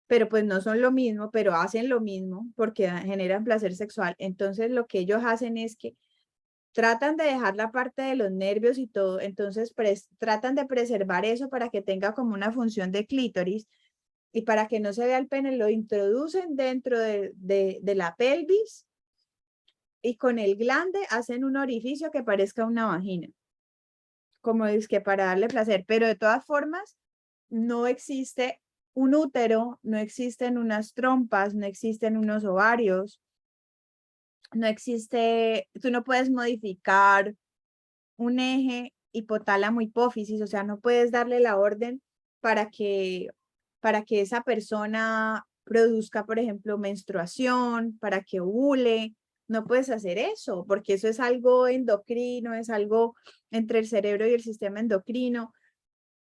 pero pues no son lo mismo, pero hacen lo mismo porque generan placer sexual. Entonces lo que ellos hacen es que tratan de dejar la parte de los nervios y todo, entonces tratan de preservar eso para que tenga como una función de clítoris y para que no se vea el pene, lo introducen dentro de la pelvis y con el glande hacen un orificio que parezca una vagina, como es que para darle placer, pero de todas formas no existe un útero, no existen unas trompas, no existen unos ovarios, no existe, tú no puedes modificar un eje hipotálamo hipófisis, o sea, no puedes darle la orden para para que esa persona produzca, por ejemplo, menstruación, para que ovule. No puedes hacer eso, porque eso es algo endocrino, es algo entre el cerebro y el sistema endocrino.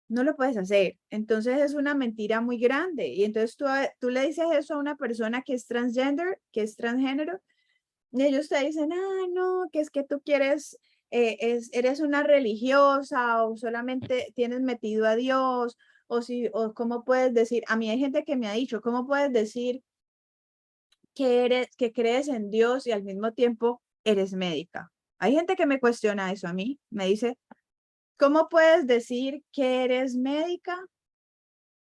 No lo puedes hacer. Entonces es una mentira muy grande. Y entonces tú le dices eso a una persona que es transgender, que es transgénero, y ellos te dicen, ah, no, que es que tú quieres, eres una religiosa o solamente tienes metido a Dios, o cómo puedes decir, a mí hay gente que me ha dicho, ¿cómo puedes decir que crees en Dios y al mismo tiempo eres médica? Hay gente que me cuestiona eso a mí, me dice, ¿cómo puedes decir que eres médica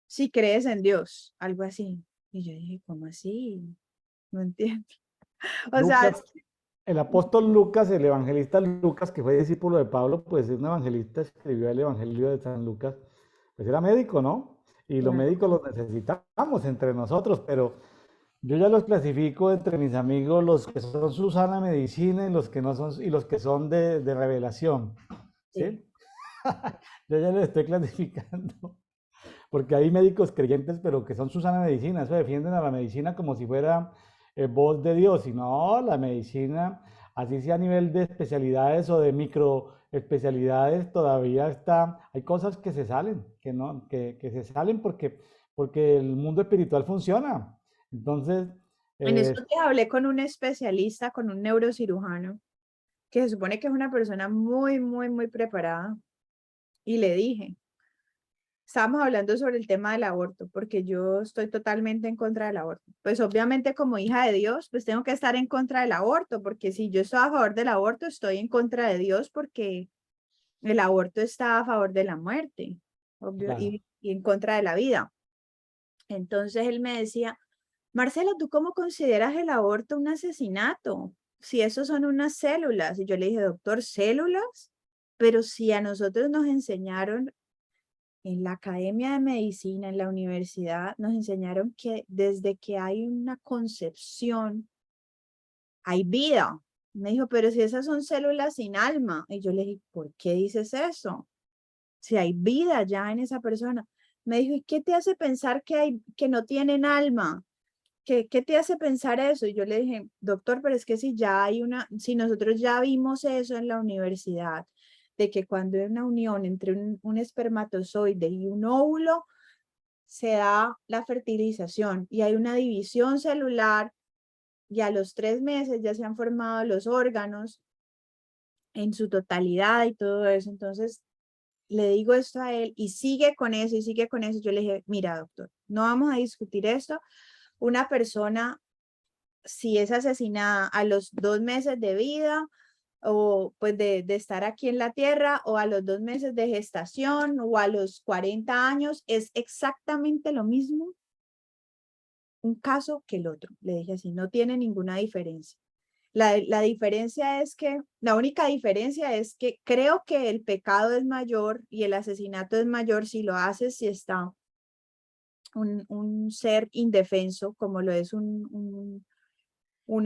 si crees en Dios? Algo así. Y yo dije, ¿cómo así? No entiendo. O sea, Lucas, el apóstol Lucas, el evangelista Lucas, que fue discípulo de Pablo, pues es un evangelista, escribió el Evangelio de San Lucas, pues era médico, ¿no? Y los claro. médicos los necesitamos entre nosotros, pero yo ya los clasifico entre mis amigos, los que son Susana Medicina y los que no son, y los que son de revelación, Sí. ¿sí? Yo ya los estoy clasificando, porque hay médicos creyentes, pero que son Susana Medicina, eso defienden a la medicina como si fuera voz de Dios, y no, la medicina, así sea a nivel de especialidades o de micro especialidades, todavía hay cosas que se salen, que no, que se salen porque el mundo espiritual funciona. Entonces, En eh, estos días hablé con un especialista, con un neurocirujano, que se supone que es una persona muy preparada, y le dije, estábamos hablando sobre el tema del aborto, porque yo estoy totalmente en contra del aborto. Pues obviamente como hija de Dios, pues tengo que estar en contra del aborto, porque si yo estoy a favor del aborto, estoy en contra de Dios porque el aborto está a favor de la muerte, obvio, Claro, y en contra de la vida. Entonces él me decía, Marcela, ¿tú cómo consideras el aborto un asesinato? Si esos son unas células. Y yo le dije, doctor, ¿células? Pero si a nosotros nos enseñaron en la academia de medicina, en la universidad, nos enseñaron que desde que hay una concepción, hay vida. Me dijo, pero si esas son células sin alma. Y yo le dije, ¿por qué dices eso? Si hay vida ya en esa persona. Me dijo, ¿y qué te hace pensar que no tienen alma? ¿Qué te hace pensar eso? Y yo le dije, doctor, pero es que si nosotros ya vimos eso en la universidad, de que cuando hay una unión entre un espermatozoide y un óvulo, se da la fertilización y hay una división celular y a los 3 meses ya se han formado los órganos en su totalidad y todo eso. Entonces, le digo esto a él y sigue con eso y sigue con eso. Yo le dije, mira, doctor, no vamos a discutir esto. Una persona, si es asesinada a los 2 meses de vida o pues de estar aquí en la tierra o a los 2 meses de gestación o a los 40 años, es exactamente lo mismo un caso que el otro. Le dije así, no tiene ninguna diferencia. La diferencia es que, la única diferencia es que creo que el pecado es mayor y el asesinato es mayor si lo haces si está un ser indefenso, como lo es un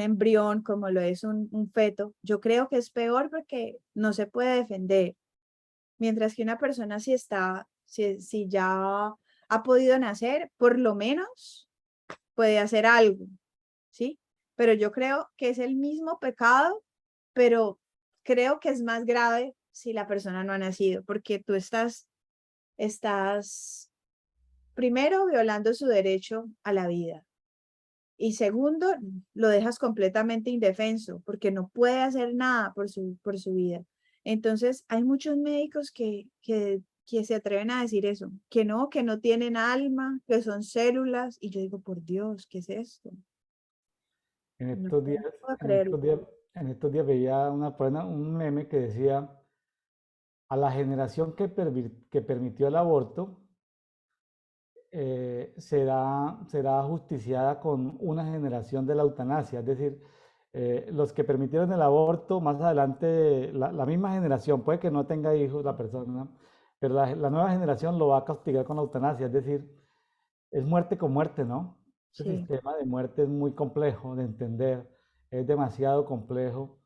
embrión, como lo es un feto. Yo creo que es peor porque no se puede defender. Mientras que una persona si ya ha podido nacer, por lo menos puede hacer algo, ¿sí? Pero yo creo que es el mismo pecado, pero creo que es más grave si la persona no ha nacido, porque tú estás primero violando su derecho a la vida y segundo, lo dejas completamente indefenso porque no puede hacer nada por su vida. Entonces, hay muchos médicos que se atreven a decir eso, que no tienen alma, que son células, y yo digo, por Dios, ¿qué es esto? en No, estos días, no puedo en estos creerlo. días, en estos días veía un meme que decía, a la generación que permitió el aborto, será justiciada con una generación de la eutanasia. Es decir, los que permitieron el aborto, más adelante, la misma generación, puede que no tenga hijos la persona, pero la nueva generación lo va a castigar con la eutanasia. Es decir, es muerte con muerte, ¿no? Este Sí, sistema de muerte es muy complejo de entender, es demasiado complejo.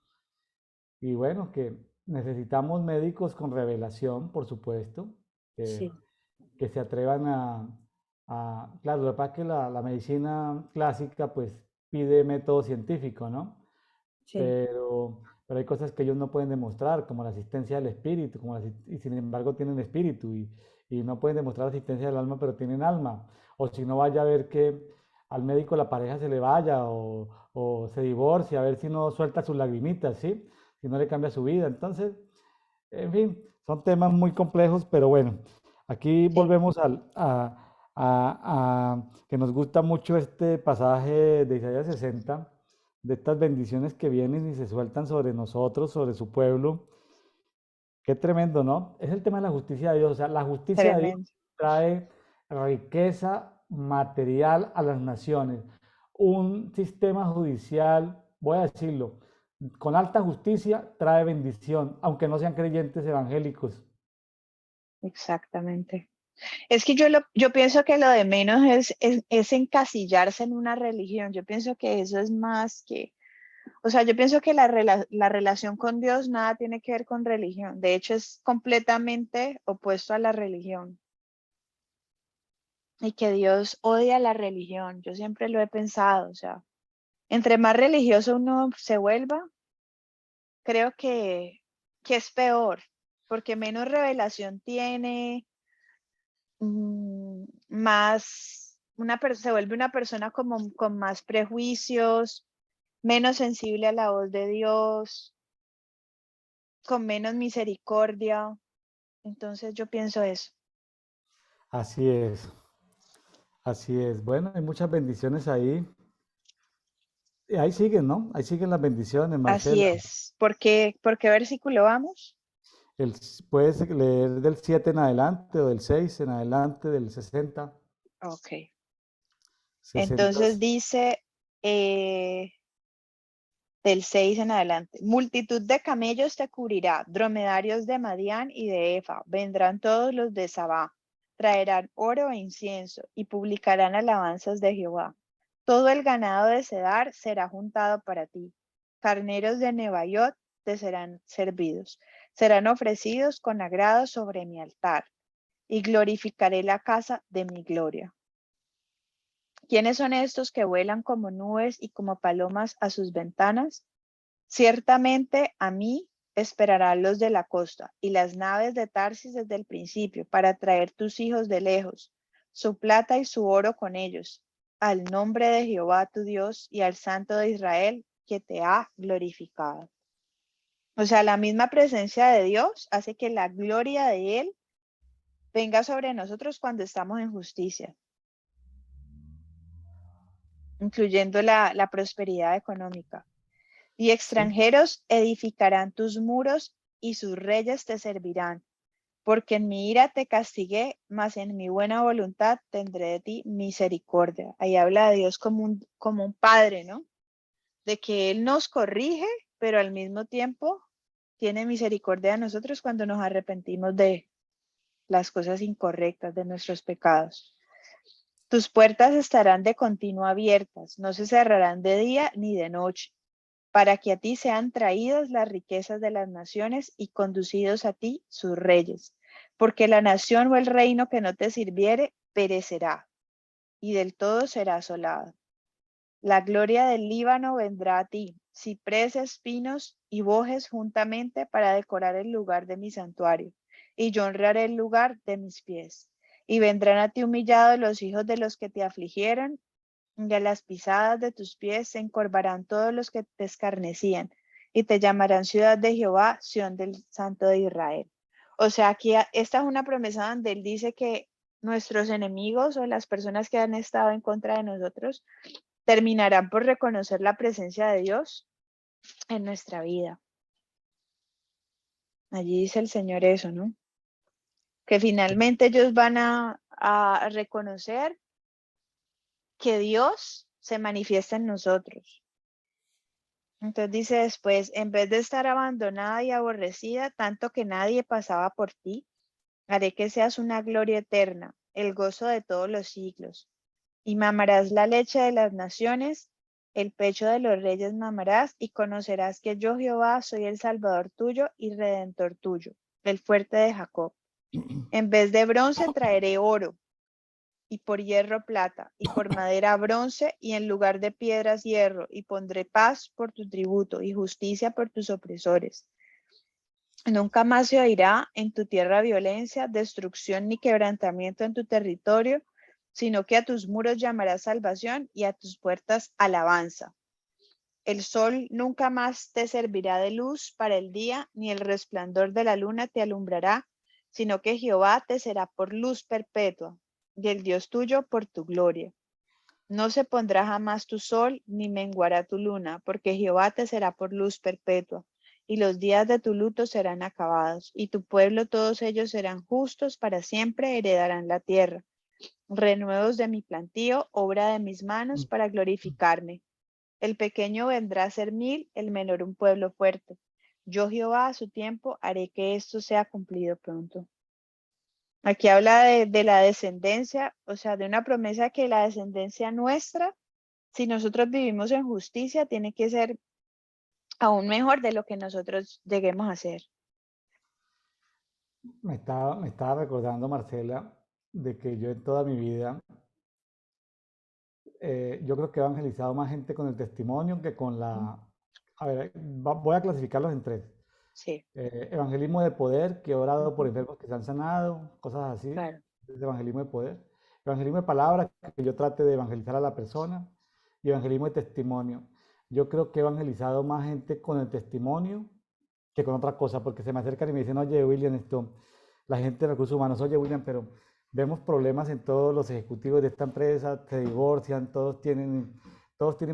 Y bueno, que necesitamos médicos con revelación, por supuesto, que, sí, que se atrevan claro, lo que pasa es que la medicina clásica pues pide método científico, ¿no? sí, Pero hay cosas que ellos no pueden demostrar, como la asistencia del espíritu, y sin embargo tienen espíritu, y no pueden demostrar asistencia del alma, pero tienen alma. O si no, vaya a ver que al médico la pareja se le vaya o se divorcia, a ver si no suelta sus lagrimitas, ¿sí? Si no le cambia su vida. Entonces, en fin, son temas muy complejos, pero bueno, aquí sí. volvemos que nos gusta mucho este pasaje de Isaías 60, de estas bendiciones que vienen y se sueltan sobre nosotros, sobre su pueblo. Qué tremendo, ¿no? Es el tema de la justicia de Dios. O sea, la justicia de Dios Tremendo. trae riqueza material a las naciones. Un sistema judicial, voy a decirlo, con alta justicia trae bendición, aunque no sean creyentes evangélicos. Exactamente. Es que yo pienso que lo de menos es encasillarse en una religión. Yo pienso que eso es más que, o sea, yo pienso que la relación con Dios nada tiene que ver con religión. De hecho, es completamente opuesto a la religión. Y que Dios odia la religión. Yo siempre lo he pensado. O sea, entre más religioso uno se vuelva, creo que es peor, porque menos revelación tiene, se vuelve una persona como con más prejuicios, menos sensible a la voz de Dios, con menos misericordia. Entonces yo pienso eso. Así es, así es. Bueno, hay muchas bendiciones ahí. Y ahí siguen, ¿no? Ahí siguen las bendiciones, Así Marcela. es. ¿Por qué versículo vamos? El, puedes leer del 7 en adelante o del 6 en adelante, del 60, Ok. 60. Entonces dice eh, del 6 en adelante. Multitud de camellos te cubrirá, dromedarios de Madián y de Efa. Vendrán todos los de Sabá. Traerán oro e incienso y publicarán alabanzas de Jehová. Todo el ganado de Cedar será juntado para ti. Carneros de Nebaiot te serán servidos. Serán ofrecidos con agrado sobre mi altar y glorificaré la casa de mi gloria. ¿Quiénes son estos que vuelan como nubes y como palomas a sus ventanas? Ciertamente a mí esperarán los de la costa y las naves de Tarsis desde el principio para traer tus hijos de lejos, su plata y su oro con ellos, al nombre de Jehová tu Dios y al Santo de Israel que te ha glorificado. O sea, la misma presencia de Dios hace que la gloria de Él venga sobre nosotros cuando estamos en justicia, incluyendo la prosperidad económica. Y Sí. extranjeros edificarán tus muros y sus reyes te servirán. Porque en mi ira te castigué, mas en mi buena voluntad tendré de ti misericordia. Ahí habla de Dios como un padre, ¿no? De que Él nos corrige, pero al mismo tiempo tiene misericordia de nosotros cuando nos arrepentimos de las cosas incorrectas, de nuestros pecados. Tus puertas estarán de continuo abiertas, no se cerrarán de día ni de noche, para que a ti sean traídas las riquezas de las naciones y conducidos a ti sus reyes, porque la nación o el reino que no te sirviere perecerá, y del todo será asolado. La gloria del Líbano vendrá a ti, cipreses, pinos y bojes juntamente para decorar el lugar de mi santuario, y yo honraré el lugar de mis pies. Y vendrán a ti humillados los hijos de los que te afligieron, y a las pisadas de tus pies se encorvarán todos los que te escarnecían, y te llamarán ciudad de Jehová, Sión del Santo de Israel. O sea, aquí esta es una promesa donde él dice que nuestros enemigos o las personas que han estado en contra de nosotros terminarán por reconocer la presencia de Dios en nuestra vida. Allí dice el Señor eso, ¿no? Que finalmente ellos van a reconocer que Dios se manifiesta en nosotros. Entonces dice después, en vez de estar abandonada y aborrecida, tanto que nadie pasaba por ti, haré que seas una gloria eterna, el gozo de todos los siglos. Y mamarás la leche de las naciones, el pecho de los reyes mamarás, y conocerás que yo Jehová soy el Salvador tuyo y Redentor tuyo, el fuerte de Jacob. En vez de bronce traeré oro, y por hierro plata, y por madera bronce, y en lugar de piedras hierro, y pondré paz por tu tributo, y justicia por tus opresores. Nunca más se oirá en tu tierra violencia, destrucción ni quebrantamiento en tu territorio, sino que a tus muros llamarás salvación y a tus puertas alabanza. El sol nunca más te servirá de luz para el día, ni el resplandor de la luna te alumbrará, sino que Jehová te será por luz perpetua, y el Dios tuyo por tu gloria. No se pondrá jamás tu sol, ni menguará tu luna, porque Jehová te será por luz perpetua, y los días de tu luto serán acabados, y tu pueblo todos ellos serán justos para siempre, heredarán la tierra. Renuevos de mi plantío, obra de mis manos para glorificarme. El pequeño vendrá a ser 1000, el menor un pueblo fuerte. Yo Jehová a su tiempo haré que esto sea cumplido pronto. Aquí habla de la descendencia, o sea, de una promesa que la descendencia nuestra, si nosotros vivimos en justicia, tiene que ser aún mejor de lo que nosotros lleguemos a ser. Me estaba recordando, Marcela, de que yo en toda mi vida, yo creo que he evangelizado más gente con el testimonio que con Mm, la... A ver, voy a clasificarlos en tres. sí, Evangelismo de poder, que he orado por ujú, enfermos que se han sanado, cosas así. claro. Es evangelismo de poder. Evangelismo de palabra, que yo trate de evangelizar a la persona. Y evangelismo de testimonio. Yo creo que he evangelizado más gente con el testimonio que con otra cosa, porque se me acercan y me dicen, oye, William, esto, la gente de recursos humanos, oye, William, pero vemos problemas en todos los ejecutivos de esta empresa, se divorcian, todos tienen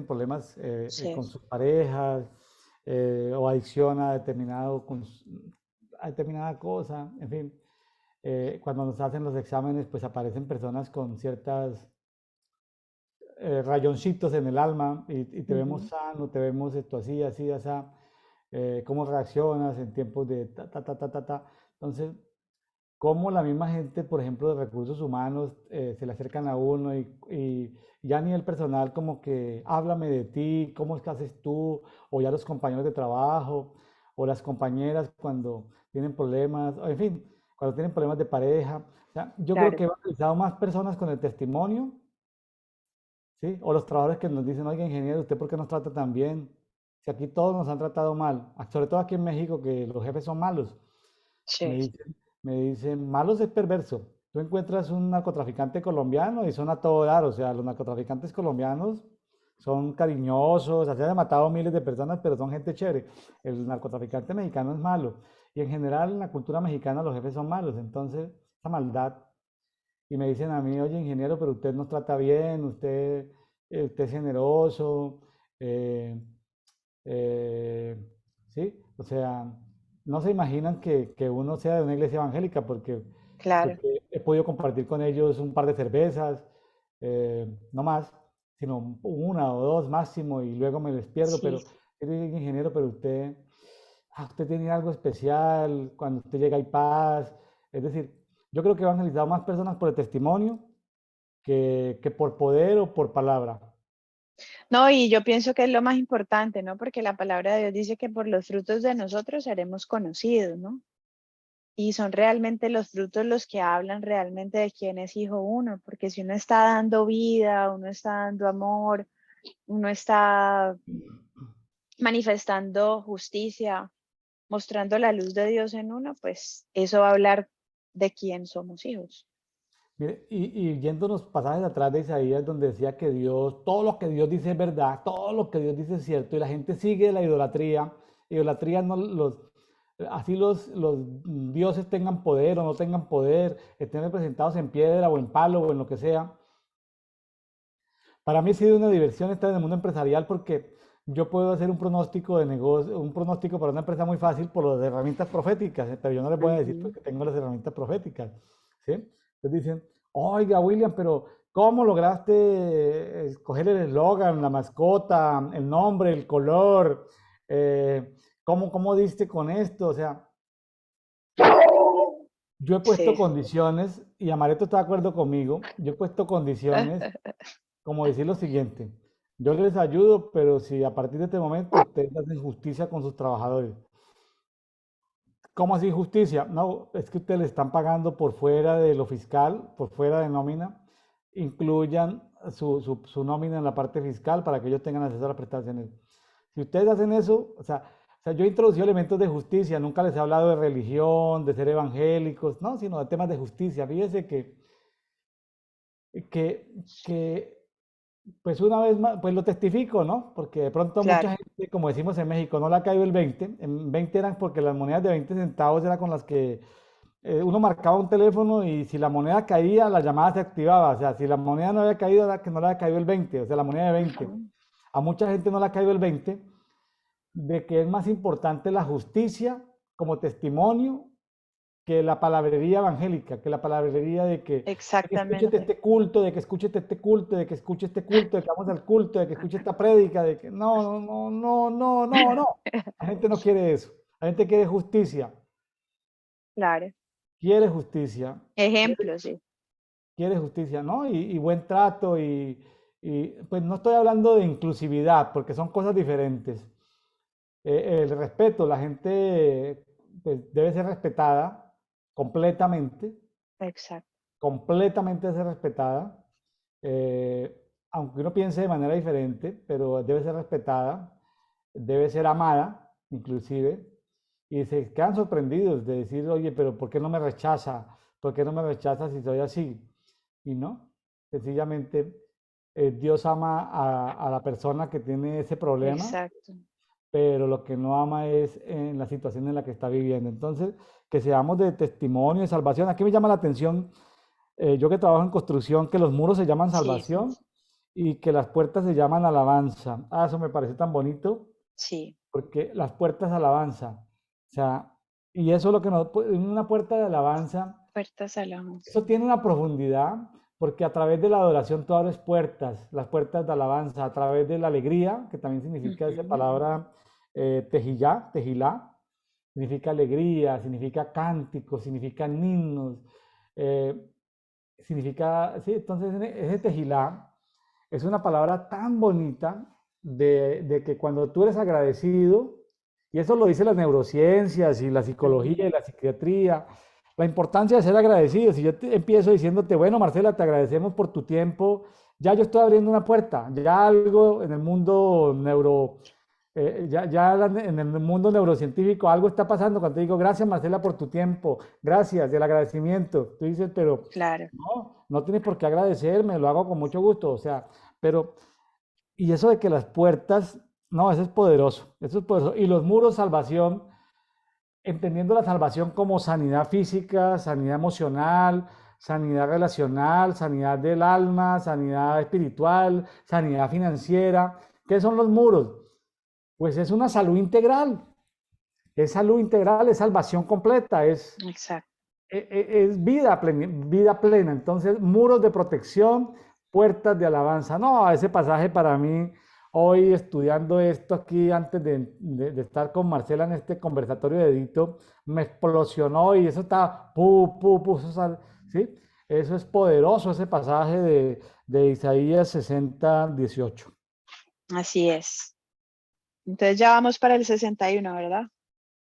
problemas Sí, con sus parejas o adicción a a determinada cosa, en fin. Cuando nos hacen los exámenes, pues aparecen personas con ciertas rayoncitos en el alma y te vemos ujú, sano, te vemos esto así, así, así, cómo reaccionas en tiempos de ta, ta, ta, ta, ta, ta. Entonces, cómo la misma gente, por ejemplo, de recursos humanos, se le acercan a uno y ya a nivel personal como que háblame de ti, cómo es que haces tú, o ya los compañeros de trabajo, o las compañeras cuando tienen problemas, o en fin, cuando tienen problemas de pareja. O sea, yo creo claro, que he evangelizado más personas con el testimonio, ¿sí? O los trabajadores que nos dicen, oiga, ingeniero, ¿usted por qué nos trata tan bien? Si aquí todos nos han tratado mal, sobre todo aquí en México, que los jefes son malos. Me sí, dicen, me dicen, malos es perverso. Tú encuentras un narcotraficante colombiano y son a todo dar, o sea, los narcotraficantes colombianos son cariñosos, así han matado miles de personas, pero son gente chévere. El narcotraficante mexicano es malo. Y en general en la cultura mexicana los jefes son malos, entonces esa maldad. Y me dicen a mí, oye, ingeniero, pero usted nos trata bien, usted es generoso, eh, eh, ¿sí? O sea, no se imaginan que uno sea de una iglesia evangélica claro, porque he podido compartir con ellos un par de cervezas, no más, sino una o dos máximo y luego me les pierdo, sí. pero yo le digo, ingeniero, pero usted tiene algo especial, cuando usted llega hay paz, es decir, yo creo que he evangelizado más personas por el testimonio que por poder o por palabra. No, y yo pienso que es lo más importante, ¿no? Porque la palabra de Dios dice que por los frutos de nosotros seremos conocidos, ¿no? Y son realmente los frutos los que hablan realmente de quién es hijo uno, porque si uno está dando vida, uno está dando amor, uno está manifestando justicia, mostrando la luz de Dios en uno, pues eso va a hablar de quién somos hijos. Mire, y yéndonos pasajes atrás de Isaías donde decía que Dios, todo lo que Dios dice es verdad, todo lo que Dios dice es cierto, y la gente sigue la idolatría. Idolatría no así los dioses tengan poder o no tengan poder, estén representados en piedra o en palo o en lo que sea. Para mí ha sido una diversión estar en el mundo empresarial porque yo puedo hacer un pronóstico de negocio, un pronóstico para una empresa muy fácil por las herramientas proféticas, pero yo no les voy a decir Ujú. pues, que tengo las herramientas proféticas, ¿sí? Entonces dicen, oiga, William, pero ¿cómo lograste escoger el eslogan, la mascota, el nombre, el color? ¿Cómo diste con esto? O sea, yo he puesto Sí. condiciones y Amareto está de acuerdo conmigo, yo he puesto condiciones como decir lo siguiente, yo les ayudo, pero si a partir de este momento ustedes hacen justicia con sus trabajadores. ¿Cómo así justicia? No, es que ustedes le están pagando por fuera de lo fiscal, por fuera de nómina, incluyan su nómina en la parte fiscal para que ellos tengan acceso a las prestaciones. Si ustedes hacen eso, o sea, yo he introducido elementos de justicia, nunca les he hablado de religión, de ser evangélicos, no, sino de temas de justicia. Fíjese que pues una vez más, pues lo testifico, ¿no? Porque de pronto Claro. mucha gente, como decimos en México, no le ha caído el 20. En 20 eran porque las monedas de 20 centavos eran con las que uno marcaba un teléfono y si la moneda caía, la llamada se activaba. O sea, si la moneda no había caído, era que no le había caído el 20, o sea, la moneda de 20. Ujú. A mucha gente no le ha caído el 20 de que es más importante la justicia como testimonio que la palabrería evangélica, que la palabrería de que escúchete Exactamente. este culto, de que escúchete este culto, de que escuche este culto, de que vamos al culto, de que escuche esta prédica, de que no, no, no, no, no, no. La gente no quiere eso. La gente Claro. quiere justicia, quiere, Ejemplo, sí. quiere justicia, ¿no? Y buen trato pues no estoy hablando de inclusividad, porque son cosas diferentes. El respeto, la gente pues, debe ser respetada completamente, Exacto. completamente ser respetada, aunque uno piense de manera diferente, pero debe ser respetada, debe ser amada, inclusive, y se quedan sorprendidos de decir, oye, pero ¿por qué no me rechaza? ¿Por qué no me rechaza si soy así? Y no, sencillamente Dios ama a la persona que tiene ese problema, Exacto. pero lo que no ama es en la situación en la que está viviendo. Entonces, que seamos de testimonio, de salvación. Aquí me llama la atención yo que trabajo en construcción, que los muros se llaman Sí, salvación y que las puertas se llaman alabanza. Ah, eso me parece tan bonito, sí, porque las puertas alabanza. O sea, y eso es lo que nos, una puerta de alabanza, puertas a la once. eso tiene una profundidad, porque a través de la adoración tú abres puertas, las puertas de alabanza, a través de la alegría, que también significa esa Ujú. palabra tejillá, tejilá, significa alegría, significa cánticos, significan himnos, eh, significa, sí, entonces ese tejilá es una palabra tan bonita de que cuando tú eres agradecido, y eso lo dice las neurociencias y la psicología y la psiquiatría, la importancia de ser agradecido. Si yo empiezo diciéndote, bueno, Marcela, te agradecemos por tu tiempo, ya yo estoy abriendo una puerta, ya algo en el mundo en el mundo neurocientífico algo está pasando cuando te digo, gracias Marcela por tu tiempo, gracias, el agradecimiento. Tú dices, pero Claro, no, no tienes por qué agradecerme, lo hago con mucho gusto, o sea, pero, y eso de que las puertas, no, eso es poderoso, eso es poderoso. Y los muros, salvación, entendiendo la salvación como sanidad física, sanidad emocional, sanidad relacional, sanidad del alma, sanidad espiritual, sanidad financiera. ¿Qué son los muros? Pues es una salud integral, es salvación completa, exacto. es vida plena, vida plena. Entonces, muros de protección, puertas de alabanza. No, ese pasaje para mí, hoy estudiando esto aquí, antes de estar con Marcela en este conversatorio de Edito, me explosionó y eso está, ¿sí? Eso es poderoso, ese pasaje de Isaías 60:18. Así es. Entonces ya vamos para el 61, ¿verdad?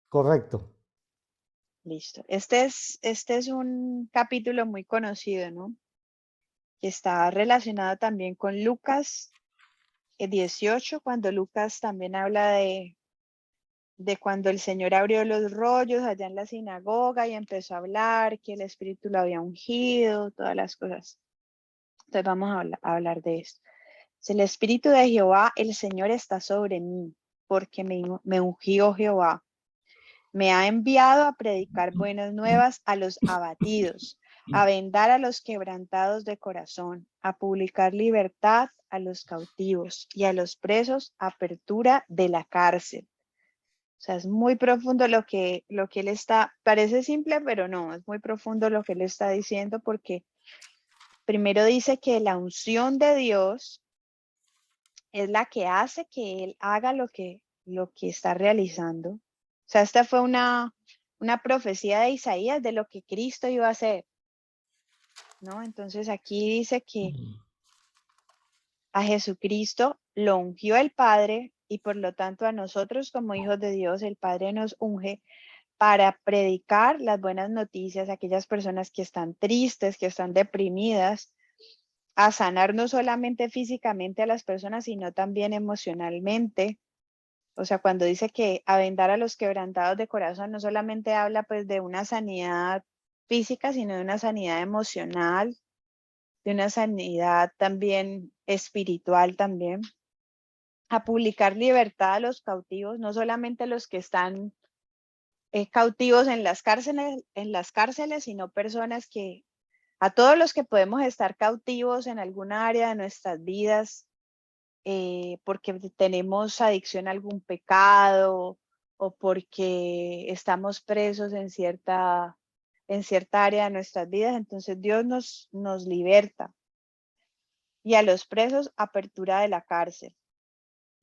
Correcto. Listo. Este es un capítulo muy conocido, ¿no? Que está relacionado también con Lucas 18, cuando Lucas también habla de cuando el Señor abrió los rollos allá en la sinagoga y empezó a hablar, que el Espíritu lo había ungido, todas las cosas. Entonces vamos a hablar de esto. El Espíritu de Jehová, el Señor está sobre mí, porque me ungió Jehová. Me ha enviado a predicar buenas nuevas a los abatidos, a vendar a los quebrantados de corazón, a publicar libertad a los cautivos y a los presos, apertura de la cárcel. O sea, es muy profundo lo que él está, parece simple, pero no, es muy profundo lo que él está diciendo, porque primero dice que la unción de Dios es la que hace que él haga lo que está realizando. O sea, esta fue una profecía de Isaías de lo que Cristo iba a hacer, ¿no? Entonces aquí dice que a Jesucristo lo ungió el Padre y por lo tanto a nosotros como hijos de Dios, el Padre nos unge para predicar las buenas noticias a aquellas personas que están tristes, que están deprimidas, a sanar no solamente físicamente a las personas, sino también emocionalmente. O sea, cuando dice que a vendar a los quebrantados de corazón, no solamente habla pues de una sanidad física, sino de una sanidad emocional, de una sanidad también espiritual también. A publicar libertad a los cautivos, no solamente los que están cautivos en las cárceles, sino personas que, a todos los que podemos estar cautivos en alguna área de nuestras vidas, porque tenemos adicción a algún pecado o porque estamos presos en cierta área de nuestras vidas, entonces Dios nos liberta. Y a los presos, apertura de la cárcel.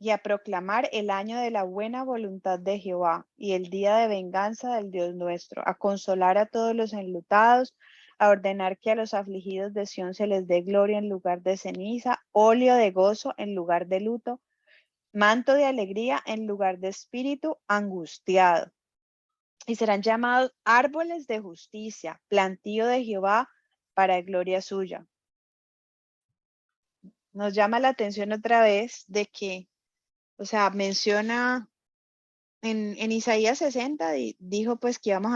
Y a proclamar el año de la buena voluntad de Jehová y el día de venganza del Dios nuestro, a consolar a todos los enlutados, a ordenar que a los afligidos de Sión se les dé gloria en lugar de ceniza, óleo de gozo en lugar de luto, manto de alegría en lugar de espíritu angustiado. Y serán llamados árboles de justicia, plantío de Jehová para gloria suya. Nos llama la atención otra vez de que, o sea, menciona en Isaías 60, dijo pues que íbamos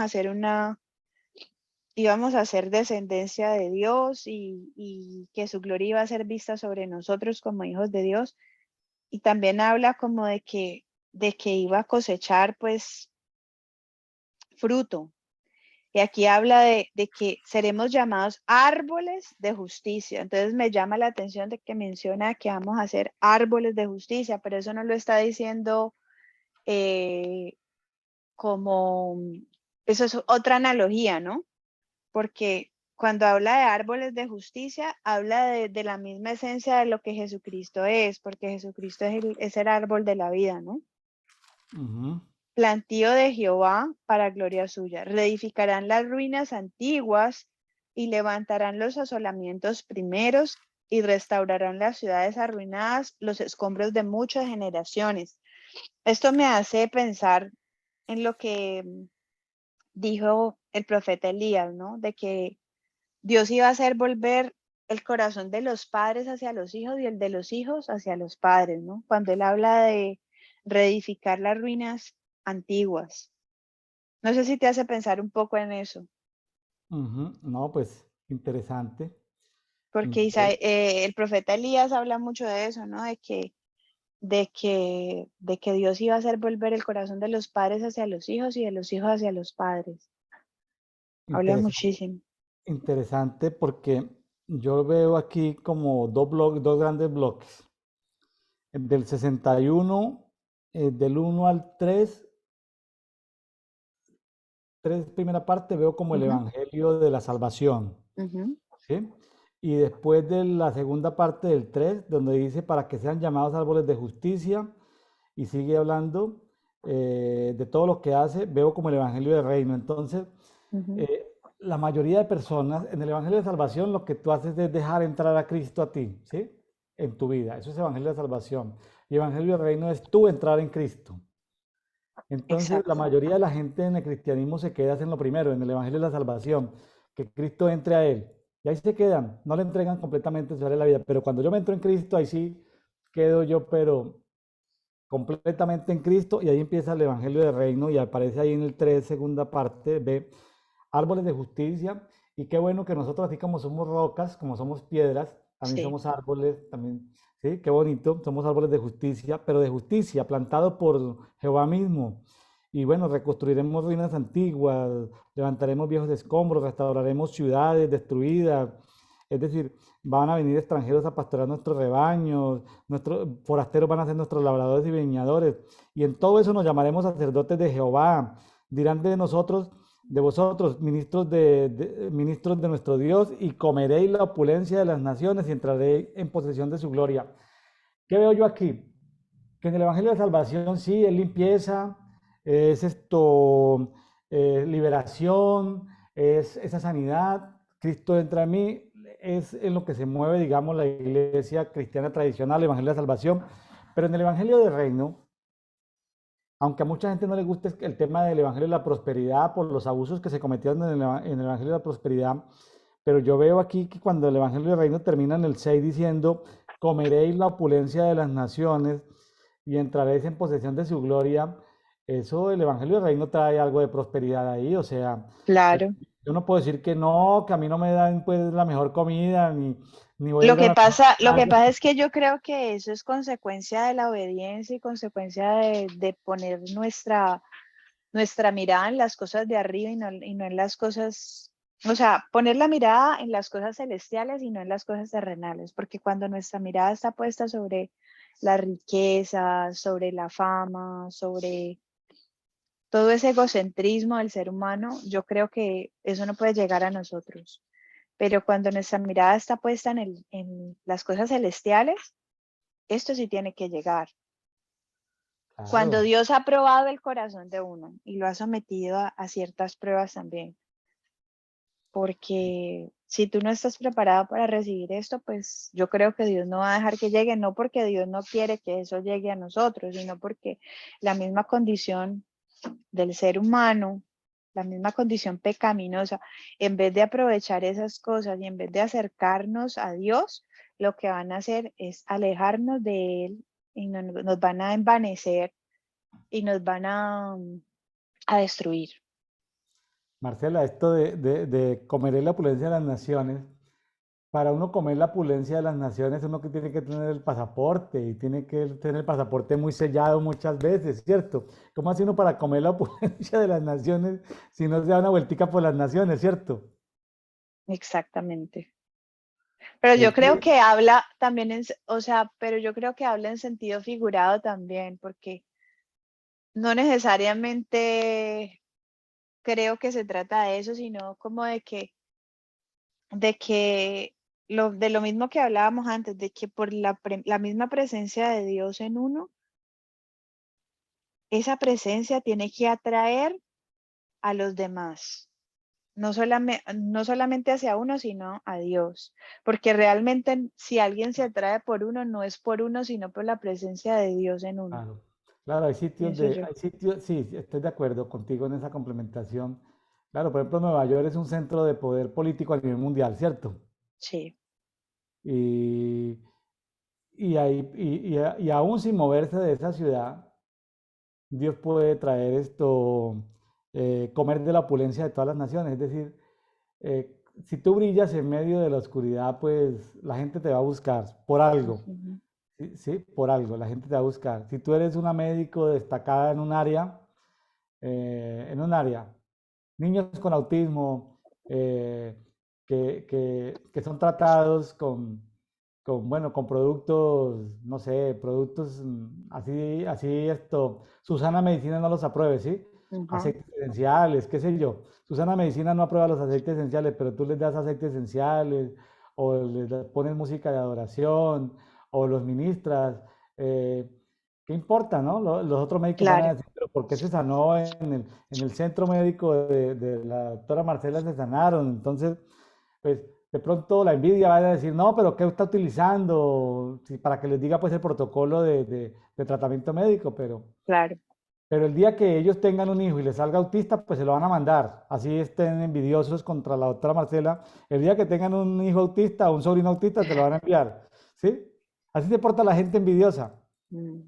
a ser descendencia de Dios y que su gloria iba a ser vista sobre nosotros como hijos de Dios. Y también habla como de que iba a cosechar pues fruto. Y aquí habla de que seremos llamados árboles de justicia. Entonces me llama la atención de que menciona que vamos a ser árboles de justicia, pero eso no lo está diciendo como, eso es otra analogía, ¿no? Porque cuando habla de árboles de justicia, habla de la misma esencia de lo que Jesucristo es, porque Jesucristo es el árbol de la vida, ¿no? Ujú. Plantío de Jehová para gloria suya. Reedificarán las ruinas antiguas y levantarán los asolamientos primeros y restaurarán las ciudades arruinadas, los escombros de muchas generaciones. Esto me hace pensar en lo que dijo el profeta Elías, ¿no? De que Dios iba a hacer volver el corazón de los padres hacia los hijos y el de los hijos hacia los padres, ¿no? Cuando él habla de reedificar las ruinas antiguas. No sé si te hace pensar un poco en eso, Ujú. No, pues interesante. porque Inter- el profeta Elías habla mucho de eso, ¿no? De que Dios iba a hacer volver el corazón de los padres hacia los hijos y de los hijos hacia los padres. Habla Interesante, muchísimo. interesante porque yo veo aquí como dos bloques, dos grandes bloques. El del 61, del 1 al 3, primera parte, veo como el Ujú, Evangelio de la Salvación, ujú. ¿sí? Y después de la segunda parte del 3, donde dice para que sean llamados árboles de justicia, y sigue hablando de todo lo que hace, veo como el Evangelio del Reino. Entonces, Ujú. eh, la mayoría de personas, en el Evangelio de Salvación, lo que tú haces es dejar entrar a Cristo a ti, ¿sí? En tu vida. Eso es Evangelio de Salvación. Y Evangelio del Reino es tú entrar en Cristo. Entonces, la Exacto. mayoría de la gente en el cristianismo se queda en lo primero, en el Evangelio de la Salvación, que Cristo entre a él. Y ahí se quedan, no le entregan completamente su área de la vida. Pero cuando yo me entro en Cristo, ahí sí quedo yo, pero completamente en Cristo, y ahí empieza el Evangelio del Reino y aparece ahí en el 3 segunda parte, ve árboles de justicia, y qué bueno que nosotros así como somos rocas, como somos piedras, también Sí. somos árboles, también, sí, qué bonito, somos árboles de justicia, pero de justicia, plantados por Jehová mismo. Y bueno, reconstruiremos ruinas antiguas, levantaremos viejos escombros, restauraremos ciudades destruidas. Es decir, van a venir extranjeros a pastorear nuestros rebaños, nuestros forasteros van a ser nuestros labradores y viñadores. Y en todo eso nos llamaremos sacerdotes de Jehová. Dirán de nosotros, de vosotros, ministros de nuestro Dios, y comeréis la opulencia de las naciones y entraréis en posesión de su gloria. ¿Qué veo yo aquí? Que en el Evangelio de Salvación sí es limpieza, es esto, liberación, es esa sanidad. Cristo entra en mí, es en lo que se mueve, digamos, la iglesia cristiana tradicional, el Evangelio de Salvación. Pero en el Evangelio del Reino, aunque a mucha gente no le guste el tema del Evangelio de la Prosperidad por los abusos que se cometieron en el Evangelio de la Prosperidad, pero yo veo aquí que cuando el Evangelio del Reino termina en el 6 diciendo, comeréis la opulencia de las naciones y entraréis en posesión de su gloria, eso el Evangelio del Reino trae algo de prosperidad ahí, o sea, yo, Claro. yo no puedo decir que no, que a mí no me dan pues la mejor comida, ni voy a ir a la mejor Lo que playa. pasa es que yo creo que eso es consecuencia de la obediencia y consecuencia de poner nuestra mirada en las cosas de arriba y no en las cosas, o sea, poner la mirada en las cosas celestiales y no en las cosas terrenales, porque cuando nuestra mirada está puesta sobre la riqueza, sobre la fama, sobre todo ese egocentrismo del ser humano, yo creo que eso no puede llegar a nosotros. Pero cuando nuestra mirada está puesta en las cosas celestiales, esto sí tiene que llegar. Cuando Claro, Dios ha probado el corazón de uno y lo ha sometido a ciertas pruebas también, porque si tú no estás preparado para recibir esto, pues yo creo que Dios no va a dejar que llegue, no porque Dios no quiere que eso llegue a nosotros, sino porque la misma condición del ser humano, la misma condición pecaminosa, en vez de aprovechar esas cosas y en vez de acercarnos a Dios, lo que van a hacer es alejarnos de Él y nos van a envanecer y nos van a destruir. Marcela, esto de comeré la opulencia de las naciones, para uno comer la opulencia de las naciones, uno que tiene que tener el pasaporte y tiene que tener el pasaporte muy sellado muchas veces, ¿cierto? ¿Cómo hace uno para comer la opulencia de las naciones si no se da una vueltica por las naciones, ¿cierto? Exactamente. Pero yo creo Entonces, que habla también o sea, pero yo creo que habla en sentido figurado también, porque no necesariamente creo que se trata de eso, sino como de que de lo mismo que hablábamos antes, de que por la misma presencia de Dios en uno, esa presencia tiene que atraer a los demás. No solamente hacia uno, sino a Dios. Porque realmente si alguien se atrae por uno, no es por uno, sino por la presencia de Dios en uno, claro, claro, pienso yo. hay sitios, sí, estoy de acuerdo contigo en esa complementación. Claro, por ejemplo, Nueva York es un centro de poder político a nivel mundial, ¿cierto? Sí. Y, y aún sin moverse de esa ciudad, Dios puede traer comer de la opulencia de todas las naciones. Es decir, si tú brillas en medio de la oscuridad, pues la gente te va a buscar por algo. Ujú. Sí, sí, por algo, la gente te va a buscar. Si tú eres una médico destacada en un área, niños con autismo, eh, que son tratados bueno, con productos, no sé, productos Susana Medicina no los apruebe, ¿sí? Ajá. Aceites esenciales, qué sé yo. Susana Medicina no aprueba los aceites esenciales, pero tú les das aceites esenciales, o pones música de adoración, o los ministras. eh, ¿Qué importa, no? Los otros médicos van a Claro, decir, pero ¿por qué se sanó en el centro médico de la doctora Marcela se sanaron? Entonces, pues de pronto la envidia va a decir, no, pero ¿qué está utilizando? Sí, para que les diga pues el protocolo de tratamiento médico, claro. pero el día que ellos tengan un hijo y les salga autista, pues se lo van a mandar. Así estén envidiosos contra la doctora Marcela. El día que tengan un hijo autista o un sobrino autista, te lo van a enviar. ¿Sí? Así se porta la gente envidiosa. Mm,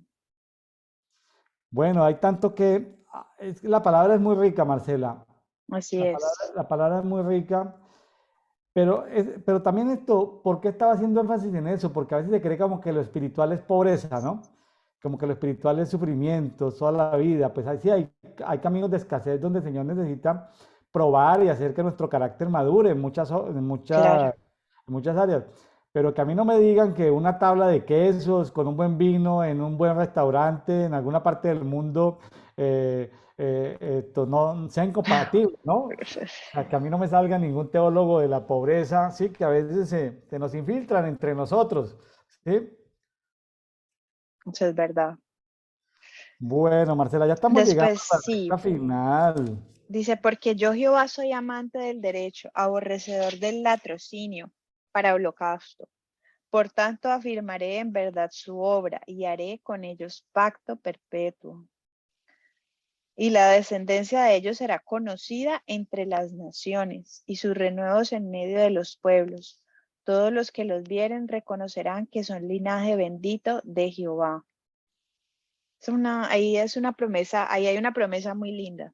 Bueno, hay tanto la palabra es muy rica, Marcela. así es. La palabra es muy rica, pero también esto, ¿por qué estaba haciendo énfasis en eso? Porque a veces se cree como que lo espiritual es pobreza, ¿no? Como que lo espiritual es sufrimiento, toda la vida. Pues ahí sí hay caminos de escasez donde el Señor necesita probar y hacer que nuestro carácter madure Claro. en muchas áreas. Pero que a mí no me digan que una tabla de quesos con un buen vino en un buen restaurante en alguna parte del mundo esto no sea incompatible, ¿no? A que a mí no me salga ningún teólogo de la pobreza, sí, que a veces se nos infiltran entre nosotros, ¿sí? Eso es verdad. Bueno, Marcela, ya estamos llegando Después, a la sí, recta final. dice, porque yo Jehová soy amante del derecho, aborrecedor del latrocinio, para holocausto. Por tanto, afirmaré en verdad su obra y haré con ellos pacto perpetuo. Y la descendencia de ellos será conocida entre las naciones y sus renuevos en medio de los pueblos. Todos los que los vieren reconocerán que son linaje bendito de Jehová. Ahí es una promesa, ahí hay una promesa muy linda,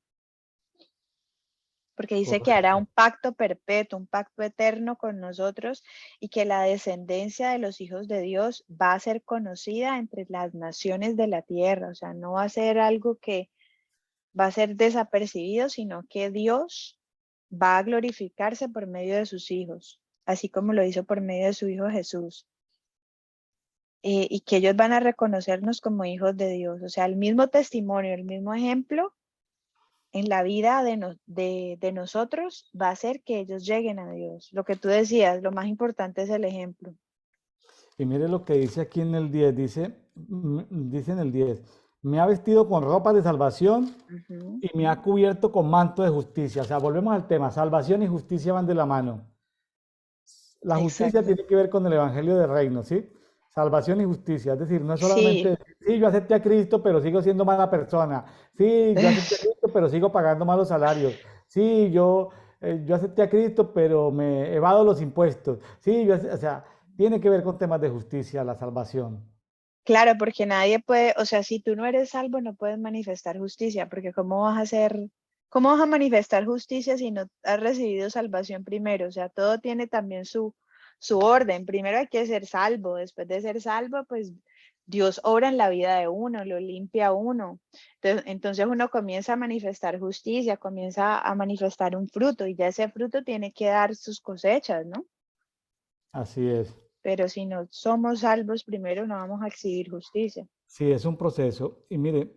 porque dice que hará Correcto. un pacto perpetuo, un pacto eterno con nosotros y que la descendencia de los hijos de Dios va a ser conocida entre las naciones de la tierra. O sea, no va a ser algo que va a ser desapercibido, sino que Dios va a glorificarse por medio de sus hijos, así como lo hizo por medio de su Hijo Jesús. Y que ellos van a reconocernos como hijos de Dios. O sea, el mismo testimonio, el mismo ejemplo en la vida de nosotros va a hacer que ellos lleguen a Dios. Lo que tú decías, lo más importante es el ejemplo. Y mire lo que dice aquí en el 10, dice en el 10, me ha vestido con ropa de salvación Ujú. y me ha cubierto con manto de justicia. O sea, volvemos al tema, salvación y justicia van de la mano. La justicia Exacto. tiene que ver con el evangelio del reino, ¿sí? Salvación y justicia. Es decir, no es solamente Sí, decir, sí, yo acepté a Cristo, pero sigo siendo mala persona. Sí, yo acepté a Cristo, pero sigo pagando malos salarios. Sí, yo acepté a Cristo, pero me evado los impuestos. Sí, o sea, tiene que ver con temas de justicia, la salvación. claro, porque nadie puede, o sea, si tú no eres salvo, no puedes manifestar justicia, porque cómo vas a manifestar justicia si no has recibido salvación primero? O sea, todo tiene también su orden. Primero hay que ser salvo, después de ser salvo, pues Dios obra en la vida de uno, lo limpia a uno. Entonces uno comienza a manifestar justicia, comienza a manifestar un fruto y ya ese fruto tiene que dar sus cosechas, ¿no? Así es. Pero si no somos salvos primero, no vamos a exhibir justicia. Sí, es un proceso. Y mire,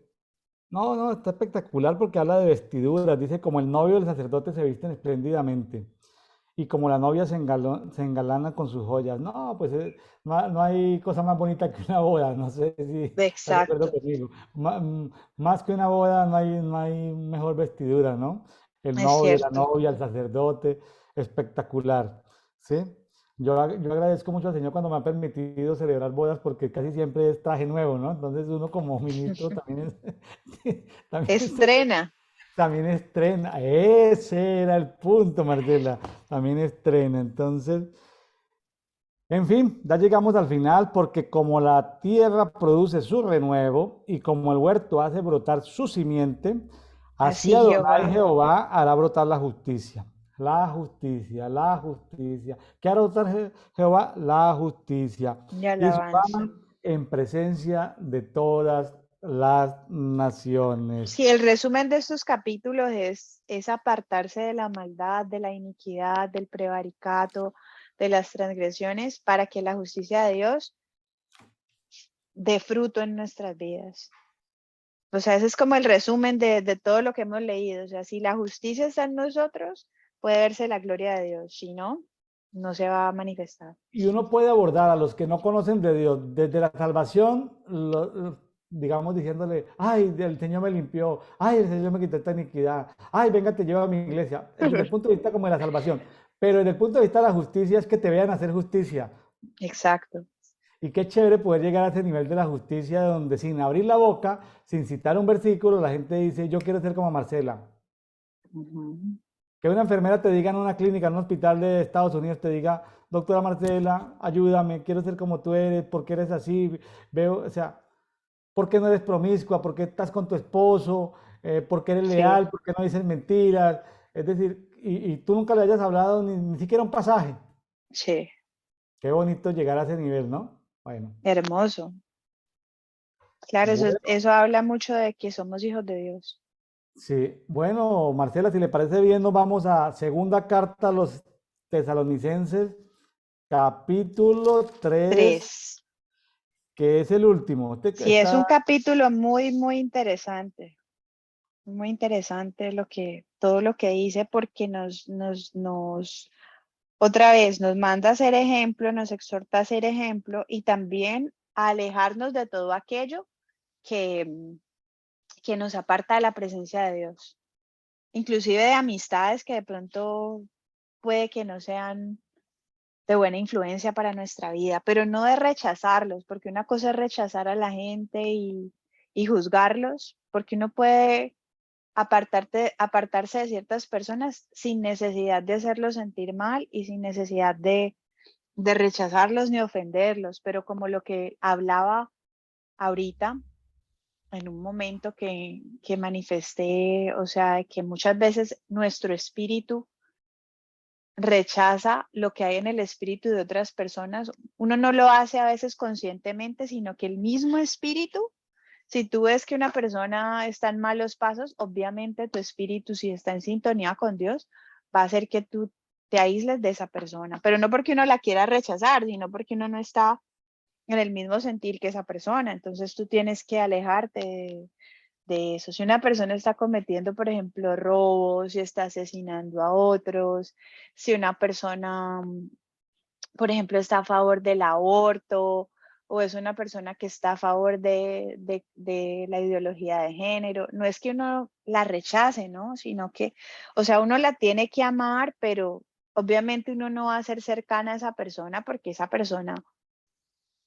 no, está espectacular porque habla de vestiduras. Dice, como el novio y el sacerdote se visten espléndidamente y como la novia se engalana con sus joyas. No, pues no hay cosa más bonita que una boda. No sé si estás de acuerdo Exacto, conmigo. Más que una boda no hay mejor vestidura, ¿no? El es novio, la cierto. novia, el sacerdote, espectacular. ¿Sí? Yo agradezco mucho al Señor cuando me ha permitido celebrar bodas porque casi siempre es traje nuevo, ¿no? Entonces uno como ministro también también Estrena. también estrena. Ese era el punto, Marcela. También estrena. Entonces, en fin, ya llegamos al final porque como la tierra produce su renuevo y como el huerto hace brotar su simiente, así Así Adonai Jehová. Jehová hará brotar la justicia. La justicia, la justicia. ¿Qué hará brotar Jehová? La justicia. Y Y su alabanza. fama en presencia de todas las naciones. Sí, el resumen de estos capítulos es apartarse de la maldad, de la iniquidad, del prevaricato, de las transgresiones, para que la justicia de Dios dé fruto en nuestras vidas. O sea, ese es como el resumen de todo lo que hemos leído. O sea, si la justicia está en nosotros, puede verse la gloria de Dios. Si no, no se va a manifestar. Y uno puede abordar a los que no conocen de Dios desde la salvación, digamos diciéndole, ay, el Señor me limpió, ay, el Señor me quitó esta iniquidad, ay, venga, te llevo a mi iglesia, desde el punto de vista como de la salvación. Pero desde el punto de vista de la justicia es que te vean hacer justicia. Exacto. Y qué chévere poder llegar a ese nivel de la justicia donde sin abrir la boca, sin citar un versículo, la gente dice, yo quiero ser como Marcela. Ujú. Que una enfermera te diga en una clínica, en un hospital de Estados Unidos, te diga, doctora Marcela, ayúdame, quiero ser como tú eres, ¿por qué eres así? Veo, o sea, ¿por qué no eres promiscua? ¿Por qué estás con tu esposo? ¿Por qué eres Sí, leal? ¿Por qué no dices mentiras? Es decir, y tú nunca le hayas hablado ni siquiera un pasaje. sí. Qué bonito llegar a ese nivel, ¿no? Bueno, Hermoso. Claro, bueno, eso habla mucho de que somos hijos de Dios. sí. Bueno, Marcela, si le parece bien, nos vamos a segunda carta a los tesalonicenses, capítulo 3, 3. que es el último. Sí, es un capítulo muy, muy interesante. Muy interesante todo lo que dice, porque otra vez nos manda a ser ejemplo, nos exhorta a ser ejemplo y también a alejarnos de todo aquello que, que nos aparta de la presencia de Dios. Inclusive de amistades que de pronto puede que no sean de buena influencia para nuestra vida, pero no de rechazarlos, porque una cosa es rechazar a la gente y juzgarlos, porque uno puede apartarse de ciertas personas sin necesidad de hacerlos sentir mal y sin necesidad de rechazarlos ni ofenderlos, pero como lo que hablaba ahorita, en un momento que manifesté, o sea, que muchas veces nuestro espíritu rechaza lo que hay en el espíritu de otras personas. Uno no lo hace a veces conscientemente, sino que el mismo espíritu, si tú ves que una persona está en malos pasos, obviamente tu espíritu, si está en sintonía con Dios, va a hacer que tú te aísles de esa persona, pero no porque uno la quiera rechazar, sino porque uno no está en el mismo sentir que esa persona. Entonces tú tienes que alejarte de eso. Si una persona está cometiendo, por ejemplo, robos, si está asesinando a otros, si una persona, por ejemplo, está a favor del aborto o es una persona que está a favor de la ideología de género, no es que uno la rechace, ¿no? Sino que, o sea, uno la tiene que amar, pero obviamente uno no va a ser cercana a esa persona porque esa persona,